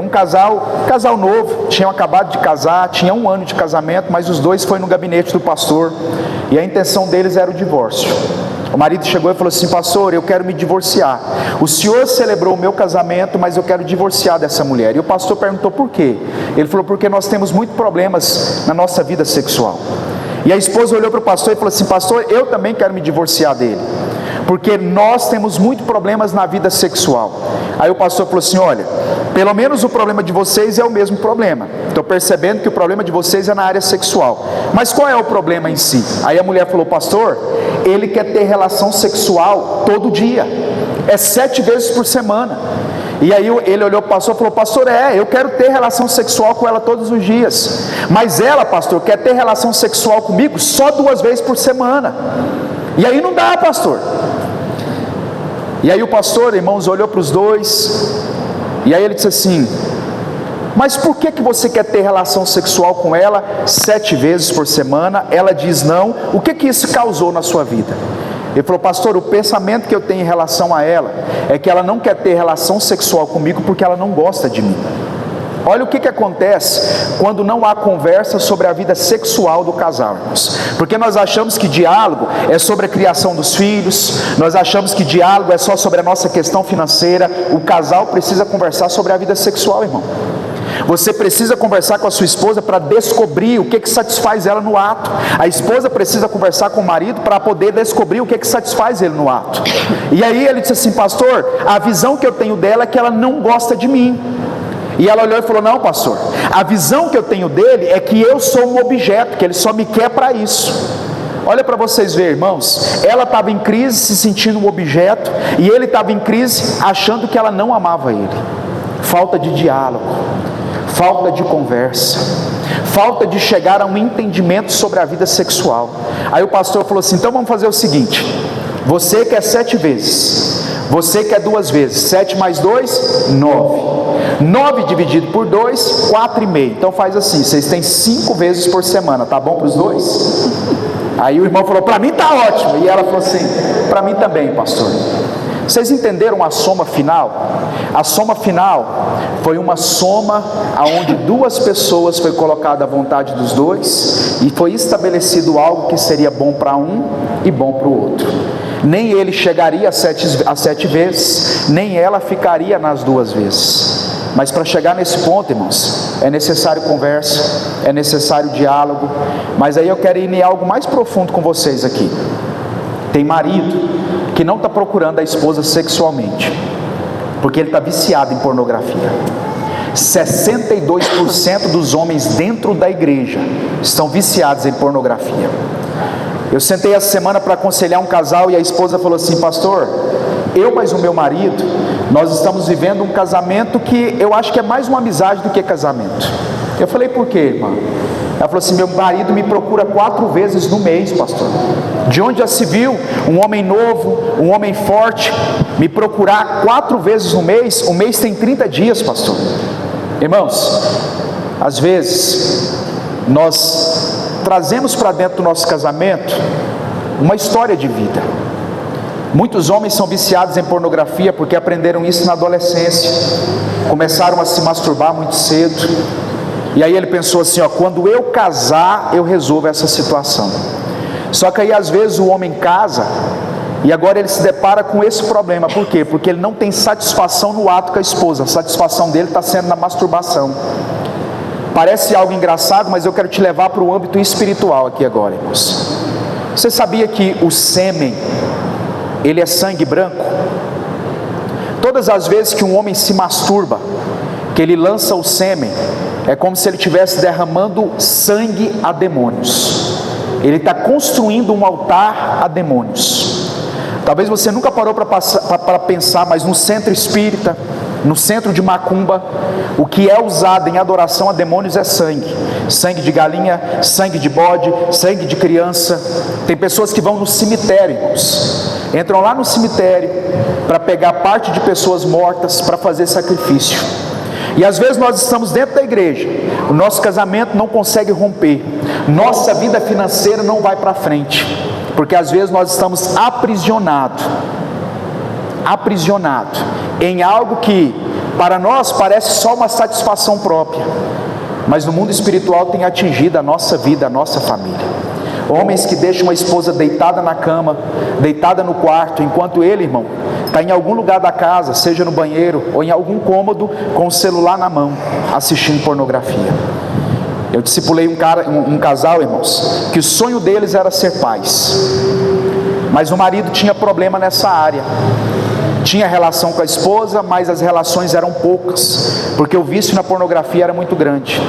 Um casal novo, tinham acabado de casar, tinha 1 ano de casamento, mas os dois foram no gabinete do pastor, e a intenção deles era o divórcio. O marido chegou e falou assim: pastor, eu quero me divorciar. O senhor celebrou o meu casamento, mas eu quero divorciar dessa mulher. E o pastor perguntou por quê? Ele falou: porque nós temos muitos problemas na nossa vida sexual. E a esposa olhou para o pastor e falou assim: pastor, eu também quero me divorciar dele, porque nós temos muitos problemas na vida sexual. Aí o pastor falou assim: olha, pelo menos o problema de vocês é o mesmo problema. Estou percebendo que o problema de vocês é na área sexual, mas qual é o problema em si? Aí a mulher falou: pastor, ele quer ter relação sexual todo dia, 7 vezes por semana. E aí ele olhou para o pastor e falou: pastor, eu quero ter relação sexual com ela todos os dias, mas ela, pastor, quer ter relação sexual comigo só 2 vezes por semana. E aí não dá, pastor. E aí o pastor, irmãos, olhou para os dois, e aí ele disse assim: mas por que você quer ter relação sexual com ela 7 vezes por semana? Ela diz não. O que isso causou na sua vida? Ele falou: pastor, o pensamento que eu tenho em relação a ela é que ela não quer ter relação sexual comigo porque ela não gosta de mim. Olha o que acontece quando não há conversa sobre a vida sexual do casal, irmãos. Porque nós achamos que diálogo é sobre a criação dos filhos, nós achamos que diálogo é só sobre a nossa questão financeira. O casal precisa conversar sobre a vida sexual, irmão. Você precisa conversar com a sua esposa para descobrir o que satisfaz ela no ato. A esposa precisa conversar com o marido para poder descobrir o que satisfaz ele no ato. E aí ele disse assim: pastor, a visão que eu tenho dela é que ela não gosta de mim. E ela olhou e falou: não, pastor, a visão que eu tenho dele é que eu sou um objeto, que ele só me quer para isso. Olha para vocês verem, irmãos, ela estava em crise se sentindo um objeto, e ele estava em crise achando que ela não amava ele. Falta de diálogo, falta de conversa, falta de chegar a um entendimento sobre a vida sexual. Aí o pastor falou assim: então vamos fazer o seguinte, você quer 7 vezes, você quer 2 vezes, 7 mais 2, 9. 9 dividido por 2, 4,5. Então faz assim, vocês têm 5 vezes por semana, tá bom para os dois? Aí o irmão falou: para mim tá ótimo. E ela falou assim: para mim também, pastor. Vocês entenderam a soma final? A soma final foi uma soma onde 2 pessoas foi colocada à vontade dos dois, e foi estabelecido algo que seria bom para um e bom para o outro. Nem ele chegaria a 7 vezes, nem ela ficaria nas 2 vezes. Mas para chegar nesse ponto, irmãos, é necessário conversa, é necessário diálogo. Mas aí eu quero ir em algo mais profundo com vocês aqui. Tem marido que não está procurando a esposa sexualmente, porque ele está viciado em pornografia. 62% dos homens dentro da igreja estão viciados em pornografia. Eu sentei essa semana para aconselhar um casal, e a esposa falou assim: pastor, eu mais o meu marido, nós estamos vivendo um casamento que eu acho que é mais uma amizade do que casamento. Eu falei: por quê, irmã? Ela falou assim: meu marido me procura 4 vezes no mês, pastor. De onde já se viu um homem novo, um homem forte, me procurar 4 vezes no mês? O mês tem 30 dias, pastor. Irmãos, às vezes nós trazemos para dentro do nosso casamento uma história de vida. Muitos homens são viciados em pornografia porque aprenderam isso na adolescência, começaram a se masturbar muito cedo, e aí ele pensou assim: quando eu casar eu resolvo essa situação. Só que aí às vezes o homem casa e agora ele se depara com esse problema. Por quê? Porque ele não tem satisfação no ato com a esposa, a satisfação dele está sendo na masturbação. Parece algo engraçado, mas eu quero te levar para o âmbito espiritual aqui agora, irmãos. Você sabia que o sêmen, ele é sangue branco? Todas as vezes que um homem se masturba, que ele lança o sêmen, é como se ele estivesse derramando sangue a demônios. Ele está construindo um altar a demônios. Talvez você nunca parou para pensar, mas no centro espírita, No centro de macumba, o que é usado em adoração a demônios é sangue. Sangue de galinha, sangue de bode, sangue de criança. Tem pessoas que vão no cemitério, irmãos. Entram lá no cemitério para pegar parte de pessoas mortas para fazer sacrifício. E às vezes nós estamos dentro da igreja, o nosso casamento não consegue romper, nossa vida financeira não vai para frente, porque às vezes nós estamos aprisionados em algo que para nós parece só uma satisfação própria, mas no mundo espiritual tem atingido a nossa vida, a nossa família. Homens que deixam a esposa deitada na cama, deitada no quarto, enquanto ele, irmão, está em algum lugar da casa, seja no banheiro ou em algum cômodo, com o celular na mão, assistindo pornografia. Eu discipulei um casal, irmãos, que o sonho deles era ser pais, mas o marido tinha problema nessa área. Tinha relação com a esposa, mas as relações eram poucas, porque o vício na pornografia era muito grande.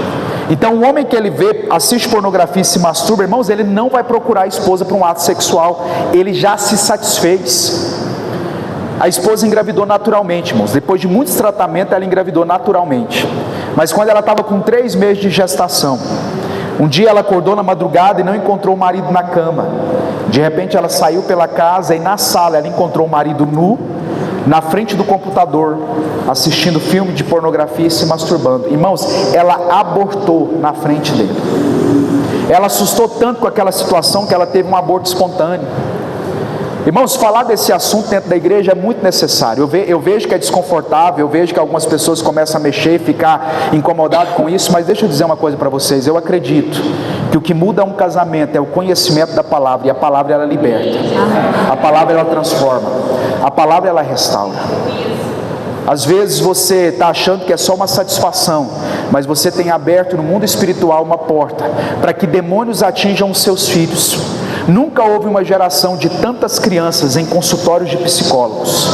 Então o homem que ele vê, assiste pornografia e se masturba, irmãos, ele não vai procurar a esposa para um ato sexual, ele já se satisfez. A esposa engravidou naturalmente, irmãos. Depois de muitos tratamentos, ela engravidou naturalmente. Mas quando ela estava com 3 meses de gestação, um dia ela acordou na madrugada e não encontrou o marido na cama. De repente ela saiu pela casa e na sala ela encontrou o marido nu, na frente do computador, assistindo filme de pornografia e se masturbando. Irmãos, ela abortou na frente dele. Ela assustou tanto com aquela situação que ela teve um aborto espontâneo. Irmãos, falar desse assunto dentro da igreja é muito necessário. Eu vejo que é desconfortável, eu vejo que algumas pessoas começam a mexer e ficar incomodadas com isso, mas deixa eu dizer uma coisa para vocês. Eu acredito que o que muda um casamento é o conhecimento da palavra, e a palavra ela liberta, a palavra ela transforma, a palavra ela restaura. Às vezes você está achando que é só uma satisfação, mas você tem aberto no mundo espiritual uma porta para que demônios atinjam os seus filhos. Nunca houve uma geração de tantas crianças em consultórios de psicólogos,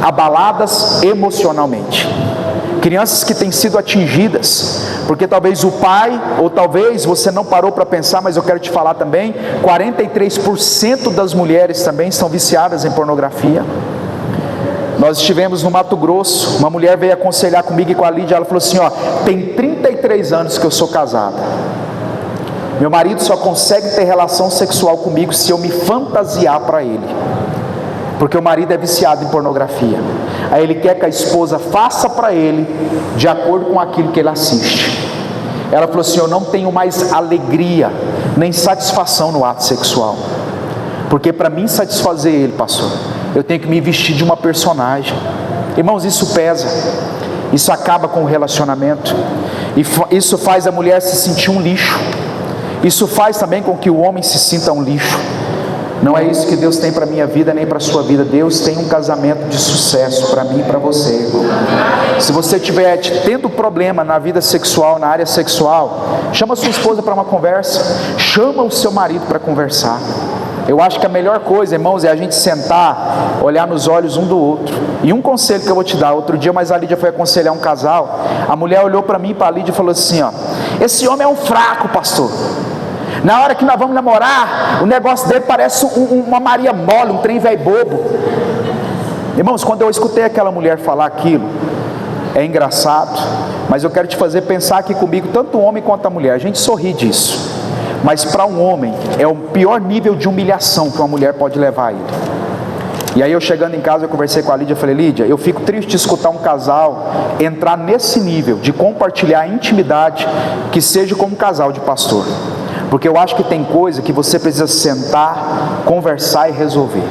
abaladas emocionalmente. Crianças que têm sido atingidas, porque talvez o pai, ou talvez você não parou para pensar, mas eu quero te falar também, 43% das mulheres também estão viciadas em pornografia. Nós estivemos no Mato Grosso, uma mulher veio aconselhar comigo e com a Lídia, ela falou assim, tem 33 anos que eu sou casada. Meu marido só consegue ter relação sexual comigo se eu me fantasiar para ele, porque o marido é viciado em pornografia. Aí ele quer que a esposa faça para ele de acordo com aquilo que ele assiste. Ela falou assim, eu não tenho mais alegria nem satisfação no ato sexual, porque para mim satisfazer ele, pastor, eu tenho que me vestir de uma personagem. Irmãos, isso pesa, isso acaba com o relacionamento, e isso faz a mulher se sentir um lixo. Isso faz também com que o homem se sinta um lixo. Não é isso que Deus tem para a minha vida, nem para a sua vida. Deus tem um casamento de sucesso para mim e para você, irmão. Se você estiver tendo problema na vida sexual, na área sexual, chama a sua esposa para uma conversa, chama o seu marido para conversar. Eu acho que a melhor coisa, irmãos, é a gente sentar, olhar nos olhos um do outro. E um conselho que eu vou te dar, outro dia, mas a Lídia foi aconselhar um casal, a mulher olhou para mim e para a Lídia e falou assim, esse homem é um fraco, pastor. Na hora que nós vamos namorar, o negócio dele parece uma Maria mole, um trem velho bobo. Irmãos, quando eu escutei aquela mulher falar aquilo, é engraçado, mas eu quero te fazer pensar aqui comigo, tanto o homem quanto a mulher. A gente sorri disso, mas para um homem é o pior nível de humilhação que uma mulher pode levar a ele. E aí eu chegando em casa, eu conversei com a Lídia, eu falei, Lídia, eu fico triste de escutar um casal entrar nesse nível de compartilhar a intimidade que seja como um casal de pastor. Porque eu acho que tem coisa que você precisa sentar, conversar e resolver.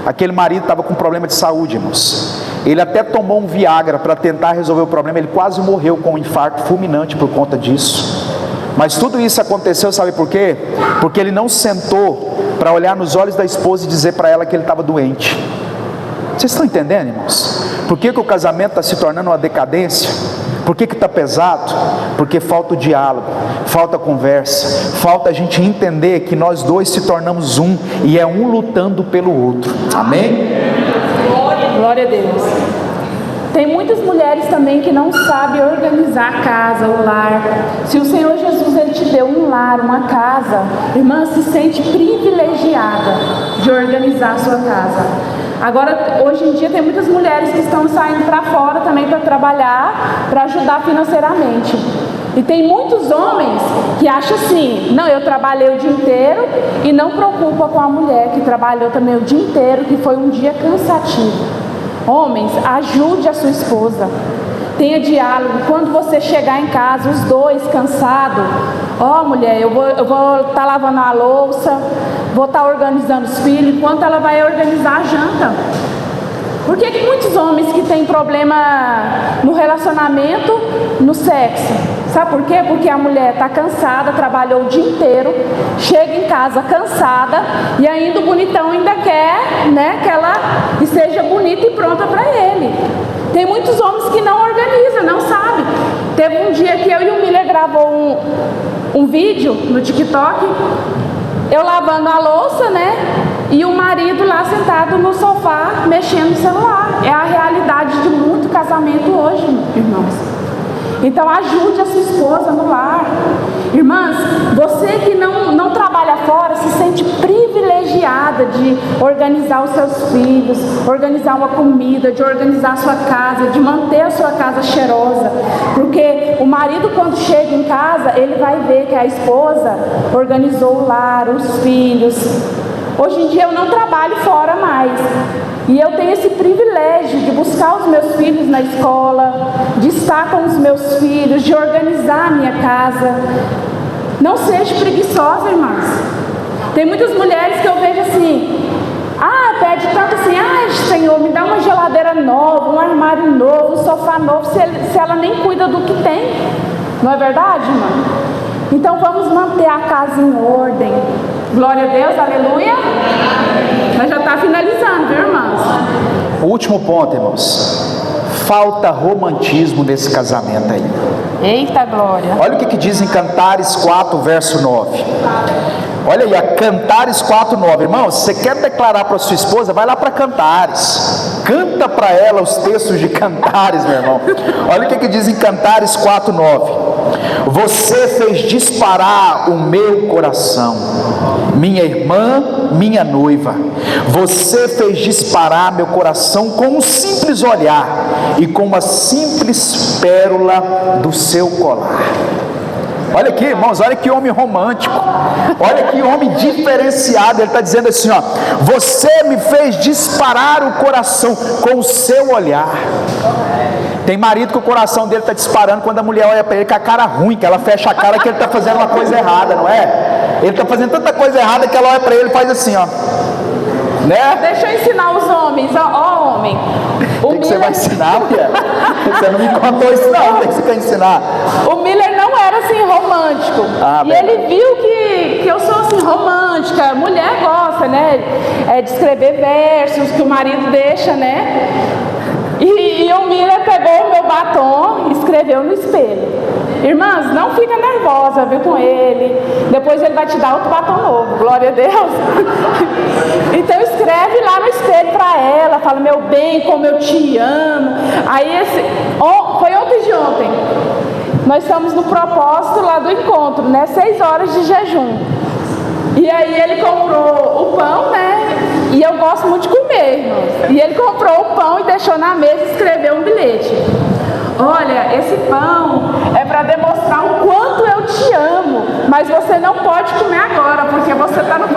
Aquele marido estava com problema de saúde, irmãos. Ele até tomou um Viagra para tentar resolver o problema. Ele quase morreu com um infarto fulminante por conta disso. Mas tudo isso aconteceu, sabe por quê? Porque ele não sentou para olhar nos olhos da esposa e dizer para ela que ele estava doente. Vocês estão entendendo, irmãos? Por que o casamento está se tornando uma decadência? Por que está pesado? Porque falta o diálogo, falta a conversa, falta a gente entender que nós dois se tornamos um, e é um lutando pelo outro. Amém?
Glória a Deus. Tem muitas mulheres também que não sabem organizar a casa, o lar. Se o Senhor Jesus ele te deu um lar, uma casa, irmã, se sente privilegiada de organizar a sua casa. Agora, hoje em dia tem muitas mulheres que estão saindo para fora também para trabalhar, para ajudar financeiramente. E tem muitos homens que acham assim, não, eu trabalhei o dia inteiro e não preocupa com a mulher que trabalhou também o dia inteiro, que foi um dia cansativo. Homens, ajude a sua esposa. Tenha diálogo. Quando você chegar em casa, os dois cansados, mulher, eu vou estar lavando a louça, vou estar organizando os filhos, enquanto ela vai organizar a janta. Por que muitos homens que têm problema no relacionamento, no sexo? Sabe por quê? Porque a mulher está cansada, trabalhou o dia inteiro, chega em casa cansada e ainda o bonitão ainda quer, né, que ela esteja bonita e pronta para ele. Tem muitos homens que não organizam, não sabem. Teve um dia que eu e o Miller gravou um vídeo no TikTok, eu lavando a louça, né? E o marido lá sentado no sofá, mexendo no celular. É a realidade de muito casamento hoje, irmãos. Então ajude a sua esposa no lar. Irmãs, você que não trabalha fora, se sente privilegiada de organizar os seus filhos, organizar uma comida, de organizar a sua casa, de manter a sua casa cheirosa. Porque o marido, quando chega em casa, ele vai ver que a esposa organizou o lar, os filhos. Hoje em dia eu não trabalho fora mais. E eu tenho esse privilégio de buscar os meus filhos na escola, de estar com os meus filhos, de organizar a minha casa. Não seja preguiçosa, irmãs. Tem muitas mulheres que eu vejo assim, pede tanto assim, Senhor, me dá uma geladeira nova, um armário novo, um sofá novo, se ela nem cuida do que tem. Não é verdade, irmã? Então vamos manter a casa em ordem. Glória a Deus, aleluia. Mas já está finalizando, viu, irmãos?
O último ponto, irmãos. Falta romantismo nesse casamento aí.
Eita glória.
Olha o que diz em Cantares 4, verso 9. Olha aí, Cantares 4, 9. Irmãos, você quer declarar para sua esposa? Vai lá para Cantares. Canta para ela os textos de Cantares, meu irmão. Olha o que diz em Cantares 4, 9. Você fez disparar o meu coração, minha irmã, minha noiva. Você fez disparar meu coração com um simples olhar e com uma simples pérola do seu colar. Olha aqui, irmãos, olha que homem romântico, olha que homem diferenciado. Ele está dizendo assim, você me fez disparar o coração com o seu olhar. Tem marido que o coração dele está disparando quando a mulher olha para ele com a cara ruim, que ela fecha a cara que ele está fazendo uma coisa errada, não é? Ele está fazendo tanta coisa errada que ela olha para ele e faz assim, né?
Deixa eu ensinar os homens, homem.
O que você vai ensinar, mulher? Você não me contou isso não, o que você quer ensinar?
O Miller não era assim romântico. E ele viu que eu sou assim romântica. Mulher gosta, né? De escrever versos que o marido deixa, né? E o Miller pegou o meu batom e escreveu no espelho. Irmãs, não fica nervosa, viu, com ele. Depois ele vai te dar outro batom novo, glória a Deus. Então escreve lá no espelho para ela, fala, meu bem, como eu te amo. Aí foi ontem de ontem. Nós estamos no propósito lá do encontro, né? 6 horas de jejum. E aí ele comprou o pão, né? E eu gosto muito de comer, irmãos. E ele comprou o pão e deixou na mesa e escreveu um bilhete. Olha, esse pão é para demonstrar o quanto eu te amo, mas você não pode comer agora, porque você está no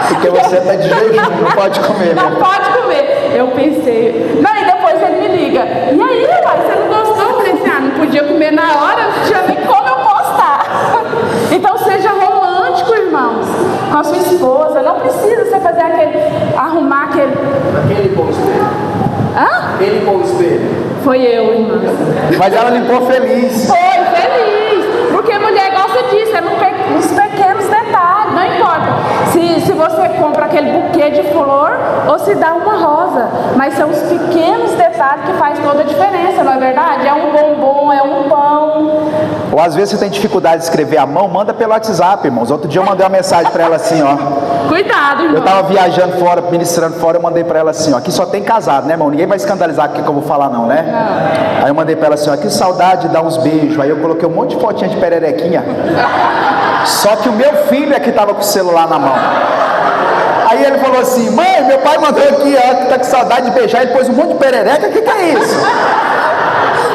Porque você está de jejum, não pode comer.
Não pode comer. Eu pensei, não, e depois ele me liga, e aí, uai, você não gostou? Eu falei assim, não podia comer na hora, não tinha nem como eu postar. Então seja romântico, irmãos, com a sua esposa. Não precisa você fazer arrumar aquele...
Aquele bom espelho. Aquele bom espelho.
Foi eu, irmã.
Mas ela limpou feliz.
Foi feliz. Porque mulher gosta disso, é nos pequenos detalhes. Não importa se você compra aquele buquê de flor ou se dá uma rosa. Mas são os pequenos detalhes que faz toda a diferença, não é verdade? É um bombom, é um pão.
Ou às vezes você tem dificuldade de escrever à mão, manda pelo WhatsApp, irmãos. Outro dia eu mandei uma mensagem para ela assim,
Cuidado, irmão.
Eu estava viajando fora, ministrando fora, eu mandei para ela assim, aqui só tem casado, né, irmão? Ninguém vai escandalizar o que eu vou falar não, né?
Não.
Aí eu mandei para ela assim, que saudade de dar uns beijos. Aí eu coloquei um monte de fotinha de pererequinha. Só que o meu filho é que estava com o celular na mão. Aí ele falou assim: mãe, meu pai mandou aqui, ó, que tá com saudade de beijar. Ele pôs um monte de perereca, o que é isso?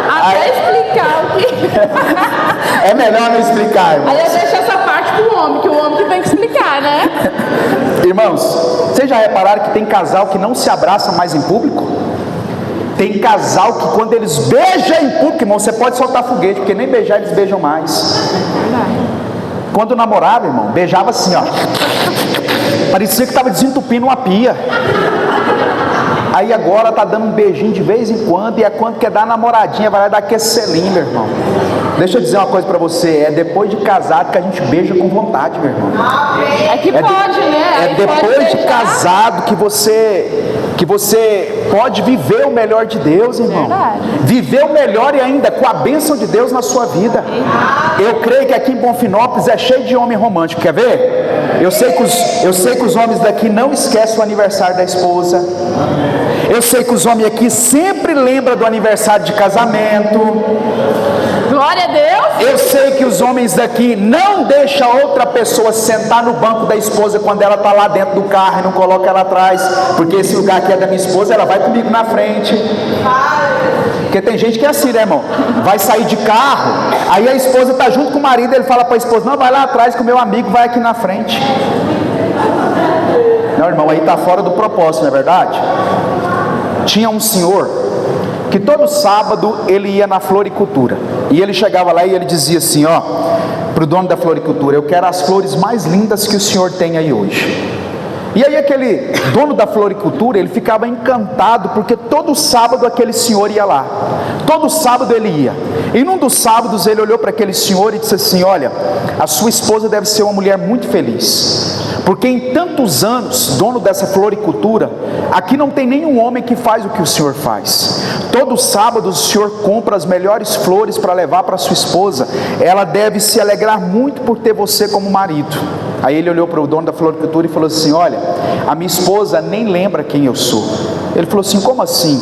Até explicar o que...
É melhor não explicar, irmão.
Aí eu deixo essa parte pro homem, que o homem que tem que explicar, né?
Irmãos, vocês já repararam que tem casal que não se abraça mais em público? Tem casal que quando eles beijam em público, irmão, você pode soltar foguete, porque nem beijar eles beijam mais. Quando namorava, irmão, beijava assim, ó. Parecia que estava desentupindo uma pia. Aí agora tá dando um beijinho de vez em quando, e é quando quer dar namoradinha, vai lá dar aquele selinho, meu irmão. Deixa eu dizer uma coisa pra você, é depois de casado que a gente beija com vontade, meu irmão.
É que pode, né?
É
Aí
depois
pode
de
beijar.
casado que você pode viver o melhor de Deus, irmão.
Verdade.
Viver o melhor e ainda com a bênção de Deus na sua vida. Eu creio que aqui em Bonfinópolis é cheio de homem romântico, quer ver? Eu sei que os homens daqui não esquecem o aniversário da esposa. Eu sei que os homens aqui sempre lembram do aniversário de casamento.
Glória a Deus.
Eu sei que os homens daqui não deixam outra pessoa sentar no banco da esposa quando ela está lá dentro do carro e não coloca ela atrás, porque esse lugar aqui é da minha esposa, ela vai comigo na frente. Porque tem gente que é assim, né, irmão? Vai sair de carro, aí a esposa está junto com o marido, ele fala para a esposa: não, vai lá atrás que o meu amigo vai aqui na frente. Não, irmão, aí está fora do propósito, não é verdade? Tinha um senhor que todo sábado ele ia na floricultura, e ele chegava lá e ele dizia assim, ó, para o dono da floricultura: eu quero as flores mais lindas que o senhor tem aí hoje. E aí aquele dono da floricultura, ele ficava encantado, porque todo sábado aquele senhor ia lá, todo sábado ele ia. E num dos sábados ele olhou para aquele senhor e disse assim: olha, a sua esposa deve ser uma mulher muito feliz, porque em tantos anos, dono dessa floricultura, aqui não tem nenhum homem que faz o que o senhor faz. Todo sábado o senhor compra as melhores flores para levar para sua esposa. Ela deve se alegrar muito por ter você como marido. Aí ele olhou para o dono da floricultura e falou assim: olha, a minha esposa nem lembra quem eu sou. Ele falou assim: como assim?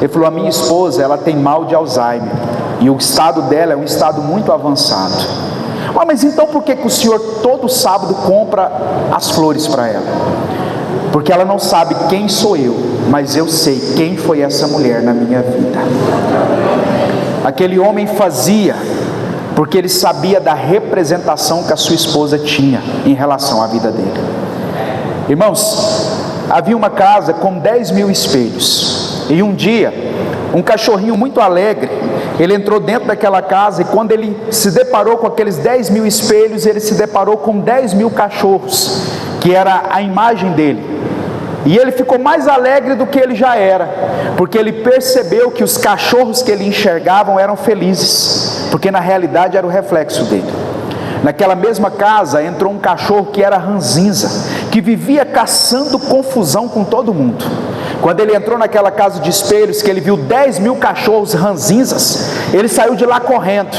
Ele falou: a minha esposa, ela tem mal de Alzheimer, e o estado dela é um estado muito avançado. Mas então por que o senhor todo sábado compra as flores para ela? Porque ela não sabe quem sou eu, mas eu sei quem foi essa mulher na minha vida. Aquele homem fazia porque ele sabia da representação que a sua esposa tinha em relação à vida dele. Irmãos, havia uma casa com 10.000 espelhos, e um dia um cachorrinho muito alegre, ele entrou dentro daquela casa, e quando ele se deparou com aqueles 10.000 espelhos, ele se deparou com 10.000 cachorros, que era a imagem dele. E ele ficou mais alegre do que ele já era, porque ele percebeu que os cachorros que ele enxergava eram felizes, porque na realidade era o reflexo dele. Naquela mesma casa entrou um cachorro que era ranzinza, que vivia caçando confusão com todo mundo. Quando ele entrou naquela casa de espelhos, que ele viu 10.000 cachorros ranzinzas, ele saiu de lá correndo.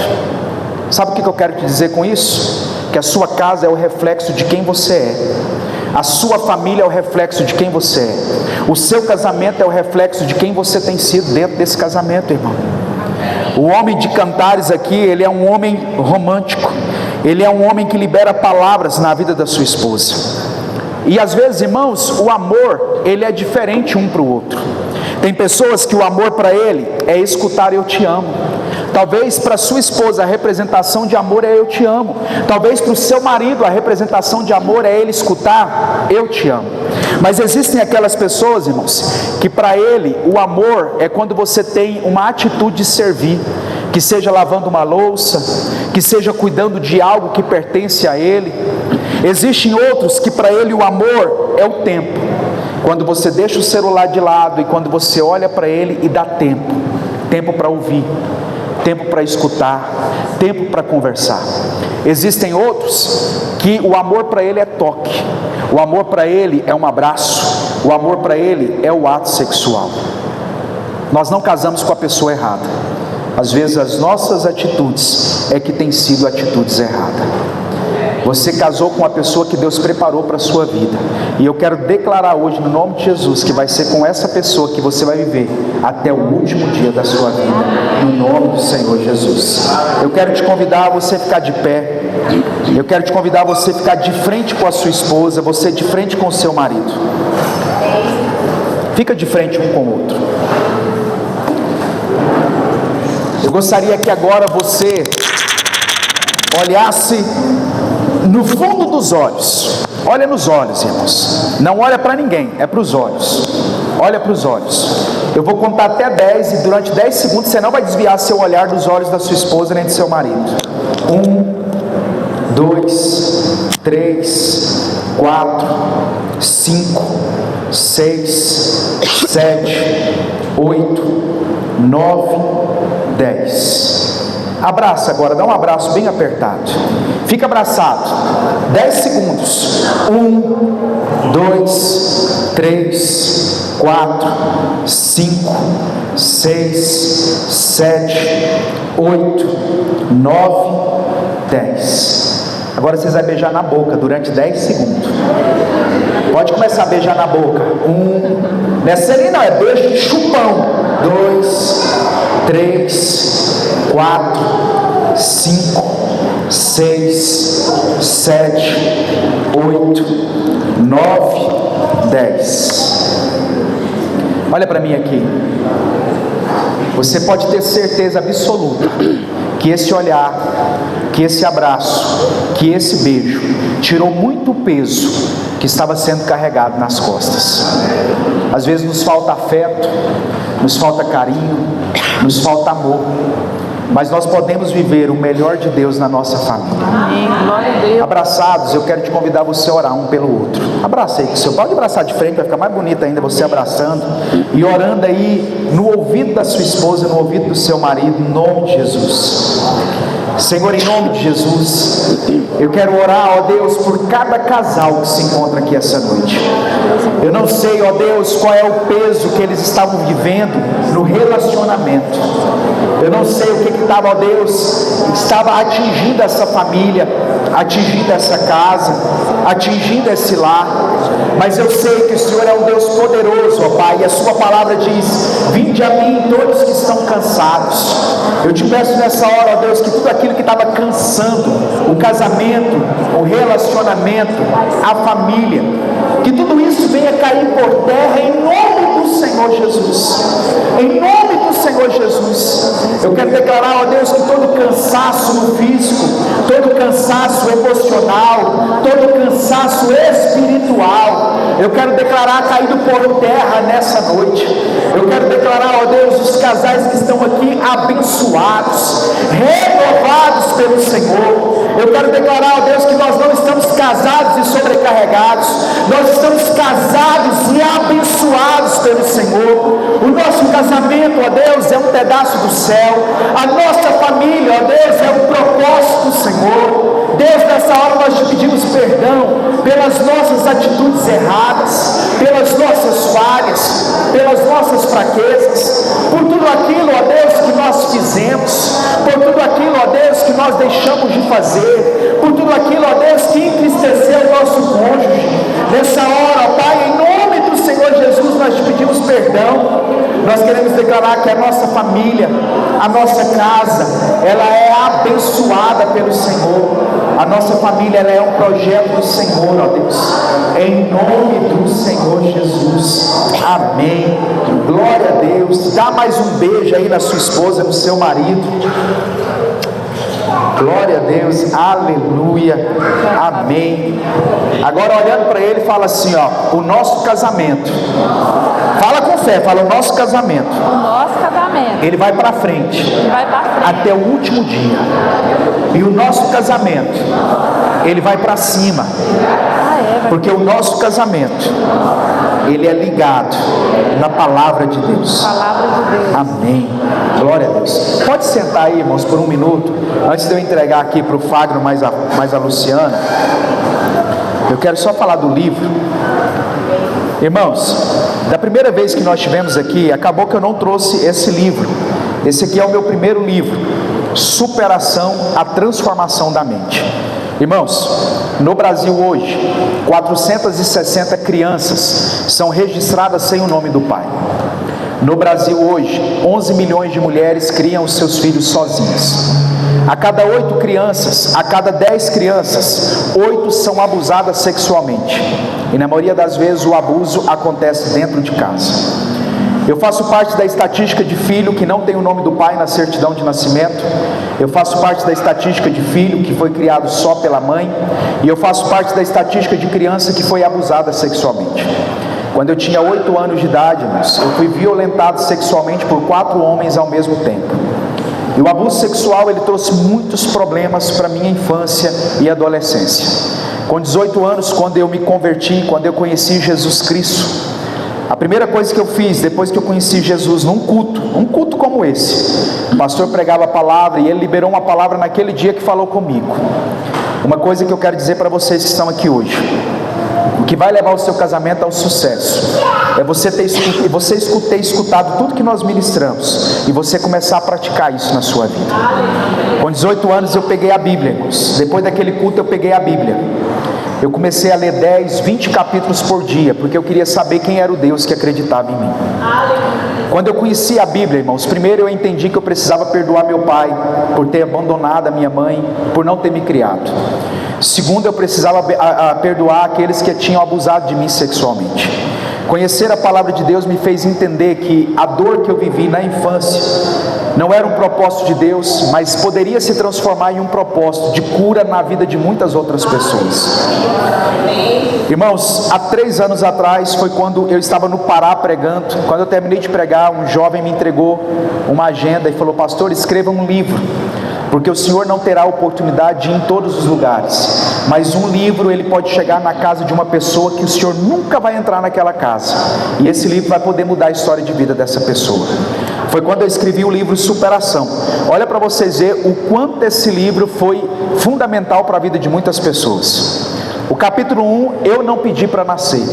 Sabe o que eu quero te dizer com isso? Que a sua casa é o reflexo de quem você é. A sua família é o reflexo de quem você é. O seu casamento é o reflexo de quem você tem sido dentro desse casamento, irmão. O homem de Cantares aqui, ele é um homem romântico. Ele é um homem que libera palavras na vida da sua esposa. E às vezes, irmãos, o amor, ele é diferente um para o outro. Tem pessoas que o amor para ele é escutar "eu te amo". Talvez para sua esposa a representação de amor é "eu te amo". Talvez para o seu marido a representação de amor é ele escutar "eu te amo". Mas existem aquelas pessoas, irmãos, que para ele o amor é quando você tem uma atitude de servir, que seja lavando uma louça, que seja cuidando de algo que pertence a ele. Existem outros que para ele o amor é o tempo, quando você deixa o celular de lado e quando você olha para ele e dá tempo, tempo para ouvir, tempo para escutar, tempo para conversar. Existem outros que o amor para ele é toque, o amor para ele é um abraço, o amor para ele é o ato sexual. Nós não casamos com a pessoa errada. Às vezes as nossas atitudes é que têm sido atitudes erradas. Você casou com a pessoa que Deus preparou para a sua vida, e eu quero declarar hoje no nome de Jesus que vai ser com essa pessoa que você vai viver até o último dia da sua vida, no nome do Senhor Jesus. Eu quero te convidar a você ficar de pé. Eu quero te convidar a você ficar de frente com a sua esposa, você de frente com o seu marido. Fica de frente um com o outro. Eu gostaria que agora você olhasse no fundo dos olhos. Olha nos olhos, irmãos. Não olha para ninguém, é para os olhos. Olha para os olhos. Eu vou contar até 10 e durante 10 segundos você não vai desviar seu olhar dos olhos da sua esposa nem do seu marido. 1, 2, 3, 4, 5, 6, 7, 8, 9, 10. Abraça agora, dá um abraço bem apertado. Fica abraçado. 10 segundos. 1, 2, 3, 4, 5, 6, 7, 8, 9, 10. Agora vocês vão beijar na boca durante 10 segundos. Pode começar a beijar na boca. 1, não é selinho não, é beijo de chupão. 2, 3, 4, 5, 6, 7, 8, 9, 10. Olha para mim aqui. Você pode ter certeza absoluta que esse olhar, que esse abraço, que esse beijo tirou muito peso que estava sendo carregado nas costas. Às vezes nos falta afeto, nos falta carinho, nos falta amor, mas nós podemos viver o melhor de Deus na nossa família.
Amém. Glória a Deus.
Abraçados, eu quero te convidar você a orar um pelo outro. Abraça aí com o seu. Pode abraçar de frente, vai ficar mais bonito ainda você abraçando e orando aí no ouvido da sua esposa, no ouvido do seu marido, em nome de Jesus. Senhor, em nome de Jesus, eu quero orar, ó Deus, por cada casal que se encontra aqui essa noite. Eu não sei, ó Deus, qual é o peso que eles estavam vivendo no relacionamento. Eu não sei o que estava, ó Deus, estava atingindo essa família, atingindo essa casa, atingindo esse lar. Mas eu sei que o Senhor é um Deus poderoso, ó Pai, e a sua palavra diz: vinde a mim todos que estão cansados. Eu te peço nessa hora, ó Deus, que tudo aquilo que estava cansando o casamento, o relacionamento, a família, que tudo isso venha cair por terra em nome do Senhor Jesus. Em nome do Senhor Jesus. Eu quero declarar, ó Deus, que todo cansaço no físico, todo cansaço emocional, todo cansaço espiritual, eu quero declarar caído por terra nessa noite. Eu quero declarar, ó Deus, os casais que estão aqui abençoados, renovados pelo Senhor. Eu quero declarar, ó Deus, que nós não estamos casados e sobrecarregados, nós estamos casados e abençoados pelo Senhor. O nosso casamento, ó Deus, é um pedaço do céu. A nossa família, ó Deus, é um propósito do Senhor. Deus, nessa hora nós te pedimos perdão pelas nossas atitudes erradas, pelas nossas falhas, pelas nossas fraquezas, por tudo aquilo, ó Deus, que nós fizemos, por tudo aquilo, ó Deus, que nós deixamos de fazer, por tudo aquilo, ó Deus, que entristeceu o nosso cônjuge. Nessa hora, ó Pai, em nome do Senhor Jesus, nós te pedimos perdão. Nós queremos declarar que a nossa família, a nossa casa, ela é abençoada pelo Senhor. A nossa família, ela é um projeto do Senhor, ó Deus. Em nome do Senhor Jesus. Amém. Glória a Deus. Dá mais um beijo aí na sua esposa, no seu marido. Glória a Deus, aleluia, amém. Agora olhando para ele, fala assim, ó, o nosso casamento. Fala com fé, fala o nosso casamento.
O nosso casamento.
Ele vai para frente.
Ele vai para frente.
Até o último dia. E o nosso casamento, ele vai para cima. Porque o nosso casamento, ele é ligado na palavra de Deus.
Palavra de Deus.
Amém. Glória a Deus. Pode sentar aí, irmãos, por um minuto. Antes de eu entregar aqui para o Fagner mais a Luciana, eu quero só falar do livro. Irmãos, da primeira vez que nós estivemos aqui, acabou que eu não trouxe esse livro. Esse aqui é o meu primeiro livro, Superação, a Transformação da Mente. Irmãos, no Brasil hoje, 460 crianças são registradas sem o nome do pai. No Brasil hoje, 11 milhões de mulheres criam os seus filhos sozinhas. A cada 8 crianças, a cada 10 crianças, 8 são abusadas sexualmente. E na maioria das vezes o abuso acontece dentro de casa. Eu faço parte da estatística de filho que não tem o nome do pai na certidão de nascimento. Eu faço parte da estatística de filho que foi criado só pela mãe. E eu faço parte da estatística de criança que foi abusada sexualmente. Quando eu tinha 8 anos de idade, irmãos, eu fui violentado sexualmente por 4 homens ao mesmo tempo. E o abuso sexual, ele trouxe muitos problemas para a minha infância e adolescência. Com 18 anos, quando eu me converti, quando eu conheci Jesus Cristo, a primeira coisa que eu fiz, depois que eu conheci Jesus, um culto como esse, o pastor pregava a palavra e ele liberou uma palavra naquele dia que falou comigo. Uma coisa que eu quero dizer para vocês que estão aqui hoje: o que vai levar o seu casamento ao sucesso é você ter escutado tudo que nós ministramos e você começar a praticar isso na sua vida. Com 18 anos eu peguei a Bíblia, irmãos. Depois daquele culto eu peguei a Bíblia. Eu comecei a ler 10, 20 capítulos por dia, porque eu queria saber quem era o Deus que acreditava em mim. Quando eu conheci a Bíblia, irmãos, primeiro eu entendi que eu precisava perdoar meu pai por ter abandonado a minha mãe, por não ter me criado. Segundo, eu precisava perdoar aqueles que tinham abusado de mim sexualmente. Conhecer a palavra de Deus me fez entender que a dor que eu vivi na infância não era um propósito de Deus, mas poderia se transformar em um propósito de cura na vida de muitas outras pessoas. Irmãos, há 3 anos atrás foi quando eu estava no Pará pregando. Quando eu terminei de pregar, um jovem me entregou uma agenda e falou: pastor, escreva um livro, porque o senhor não terá oportunidade de ir em todos os lugares, mas um livro ele pode chegar na casa de uma pessoa que o senhor nunca vai entrar naquela casa, e esse livro vai poder mudar a história de vida dessa pessoa. Foi quando eu escrevi o livro Superação. Olha para vocês verem o quanto esse livro foi fundamental para a vida de muitas pessoas. O capítulo 1, eu não pedi para nascer.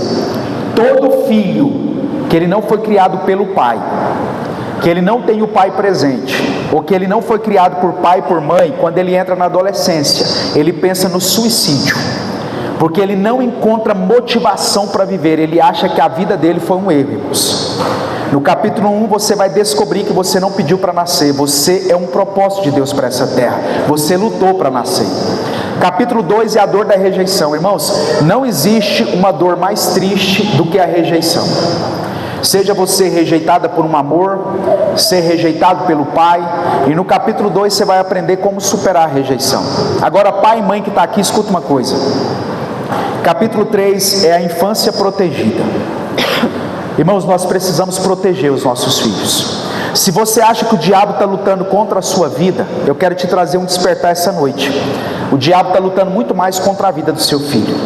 Todo filho que ele não foi criado pelo pai, que ele não tem o pai presente, ou que ele não foi criado por pai e por mãe, quando ele entra na adolescência, ele pensa no suicídio, porque ele não encontra motivação para viver, ele acha que a vida dele foi um erro, irmãos. No capítulo 1 você vai descobrir que você não pediu para nascer, você é um propósito de Deus para essa terra, você lutou para nascer. Capítulo 2 é a dor da rejeição. Irmãos, não existe uma dor mais triste do que a rejeição. Seja você rejeitada por um amor, ser rejeitado pelo pai. E no capítulo 2 você vai aprender como superar a rejeição. Agora, pai e mãe que está aqui, escuta uma coisa. Capítulo 3 é a infância protegida. Irmãos, nós precisamos proteger os nossos filhos. Se você acha que o diabo está lutando contra a sua vida, eu quero te trazer um despertar essa noite. O diabo está lutando muito mais contra a vida do seu filho,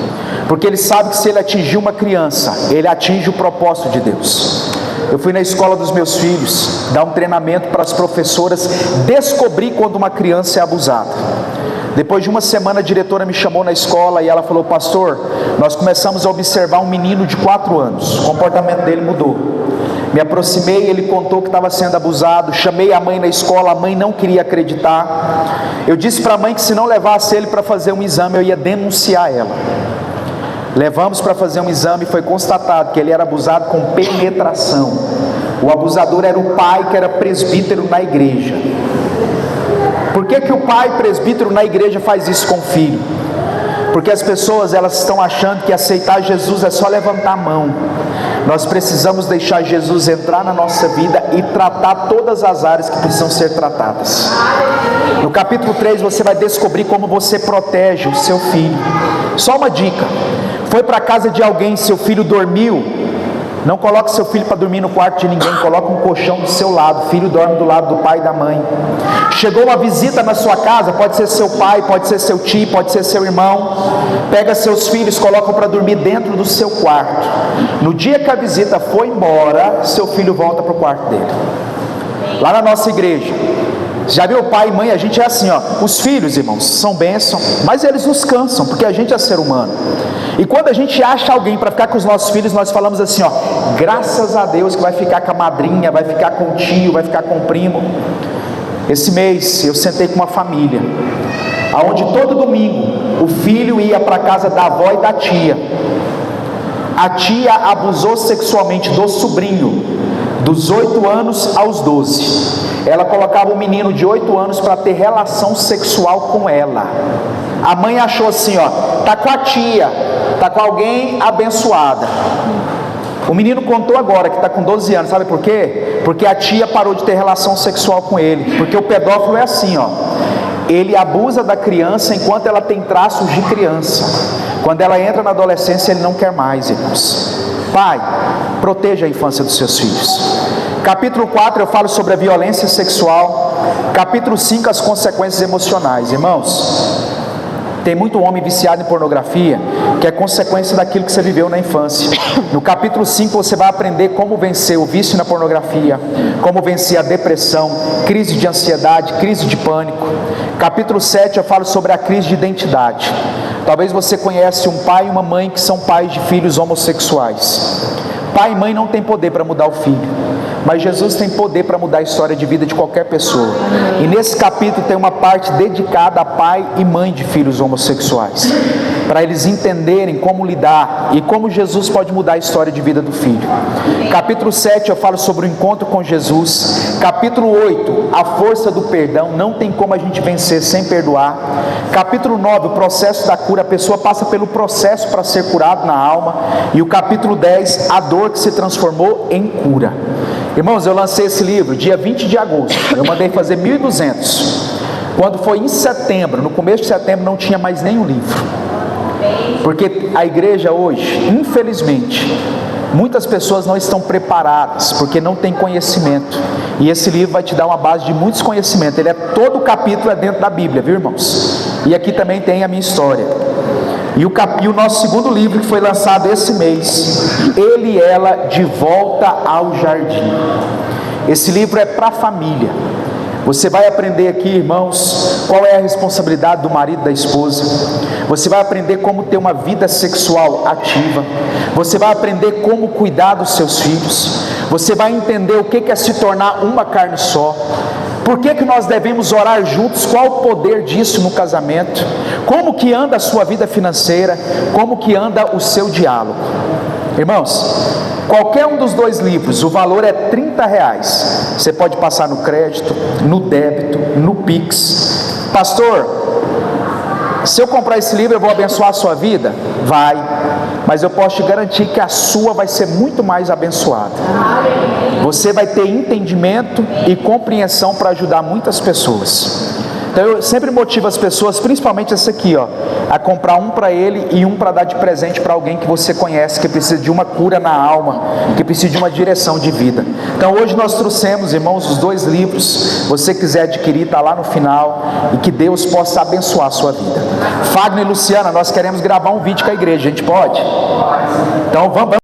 porque ele sabe que se ele atingir uma criança, ele atinge o propósito de Deus. Eu fui na escola dos meus filhos, dar um treinamento para as professoras descobrir quando uma criança é abusada. Depois de uma semana a diretora me chamou na escola e ela falou: pastor, nós começamos a observar um menino de 4 anos, o comportamento dele mudou. Me aproximei, ele contou que estava sendo abusado, chamei a mãe na escola, a mãe não queria acreditar. Eu disse para a mãe que se não levasse ele para fazer um exame, eu ia denunciar ela. Levamos para fazer um exame e foi constatado que ele era abusado com penetração. O abusador era o pai, que era presbítero na igreja. Por que o pai presbítero na igreja faz isso com o filho? Porque as pessoas elas estão achando que aceitar Jesus é só levantar a mão. Nós precisamos deixar Jesus entrar na nossa vida e tratar todas as áreas que precisam ser tratadas. No capítulo 3 você vai descobrir como você protege o seu filho. Só uma dica: foi para a casa de alguém, seu filho dormiu, não coloque seu filho para dormir no quarto de ninguém, coloque um colchão do seu lado, o filho dorme do lado do pai e da mãe. Chegou uma visita na sua casa, pode ser seu pai, pode ser seu tio, pode ser seu irmão, pega seus filhos, coloca para dormir dentro do seu quarto. No dia que a visita foi embora, seu filho volta para o quarto dele. Lá na nossa igreja, já viu, pai e mãe, a gente é assim, ó. Os filhos, irmãos, são bênção, mas eles nos cansam, porque a gente é ser humano. E quando a gente acha alguém para ficar com os nossos filhos, nós falamos assim, ó: graças a Deus que vai ficar com a madrinha, vai ficar com o tio, vai ficar com o primo. Esse mês eu sentei com uma família, aonde todo domingo o filho ia para a casa da avó e da tia. A tia abusou sexualmente do sobrinho, dos 8 anos aos 12. ela colocava um menino de 8 anos para ter relação sexual com ela. A mãe achou assim, ó, tá com a tia, tá com alguém abençoada. O menino contou agora que está com 12 anos, sabe por quê? Porque a tia parou de ter relação sexual com ele. Porque o pedófilo é assim, ó, ele abusa da criança enquanto ela tem traços de criança. Quando ela entra na adolescência, ele não quer mais, irmãos. Pai, proteja a infância dos seus filhos. Capítulo 4 eu falo sobre a violência sexual. Capítulo 5, as consequências emocionais. Irmãos, tem muito homem viciado em pornografia, que é consequência daquilo que você viveu na infância. No capítulo 5 você vai aprender como vencer o vício na pornografia, como vencer a depressão, crise de ansiedade, crise de pânico. Capítulo 7 eu falo sobre a crise de identidade. Talvez você conhece um pai e uma mãe que são pais de filhos homossexuais. Pai e mãe não tem poder para mudar o filho, mas Jesus tem poder para mudar a história de vida de qualquer pessoa. E nesse capítulo tem uma parte dedicada a pai e mãe de filhos homossexuais, para eles entenderem como lidar e como Jesus pode mudar a história de vida do filho. Capítulo 7 eu falo sobre o encontro com Jesus. Capítulo 8, a força do perdão. Não tem como a gente vencer sem perdoar. Capítulo 9, o processo da cura. A pessoa passa pelo processo para ser curado na alma. E o capítulo 10, a dor que se transformou em cura. Irmãos, eu lancei esse livro dia 20 de agosto. Eu mandei fazer 1.200. Quando foi em setembro, no começo de setembro, não tinha mais nenhum livro. Porque a igreja hoje, infelizmente, muitas pessoas não estão preparadas, porque não tem conhecimento. E esse livro vai te dar uma base de muitos conhecimentos. Ele é todo o capítulo é dentro da Bíblia, viu, irmãos? E aqui também tem a minha história. E o nosso segundo livro, que foi lançado esse mês, Ele e Ela de Volta ao Jardim. Esse livro é para a família. Você vai aprender aqui, irmãos, qual é a responsabilidade do marido e da esposa. Você vai aprender como ter uma vida sexual ativa. Você vai aprender como cuidar dos seus filhos. Você vai entender o que é se tornar uma carne só. Por que nós devemos orar juntos? Qual o poder disso no casamento? Como que anda a sua vida financeira? Como que anda o seu diálogo? Irmãos, qualquer um dos dois livros, o valor é R$30. Você pode passar no crédito, no débito, no Pix. Pastor, se eu comprar esse livro eu vou abençoar a sua vida? Vai, mas eu posso te garantir que a sua vai ser muito mais abençoada. Você vai ter entendimento e compreensão para ajudar muitas pessoas. Então eu sempre motivo as pessoas, principalmente essa aqui, ó, a comprar um para ele e um para dar de presente para alguém que você conhece, que precisa de uma cura na alma, que precisa de uma direção de vida. Então hoje nós trouxemos, irmãos, os dois livros. Se você quiser adquirir, está lá no final. E que Deus possa abençoar a sua vida. Fagner e Luciana, nós queremos gravar um vídeo com a igreja, a gente pode? Então vamos.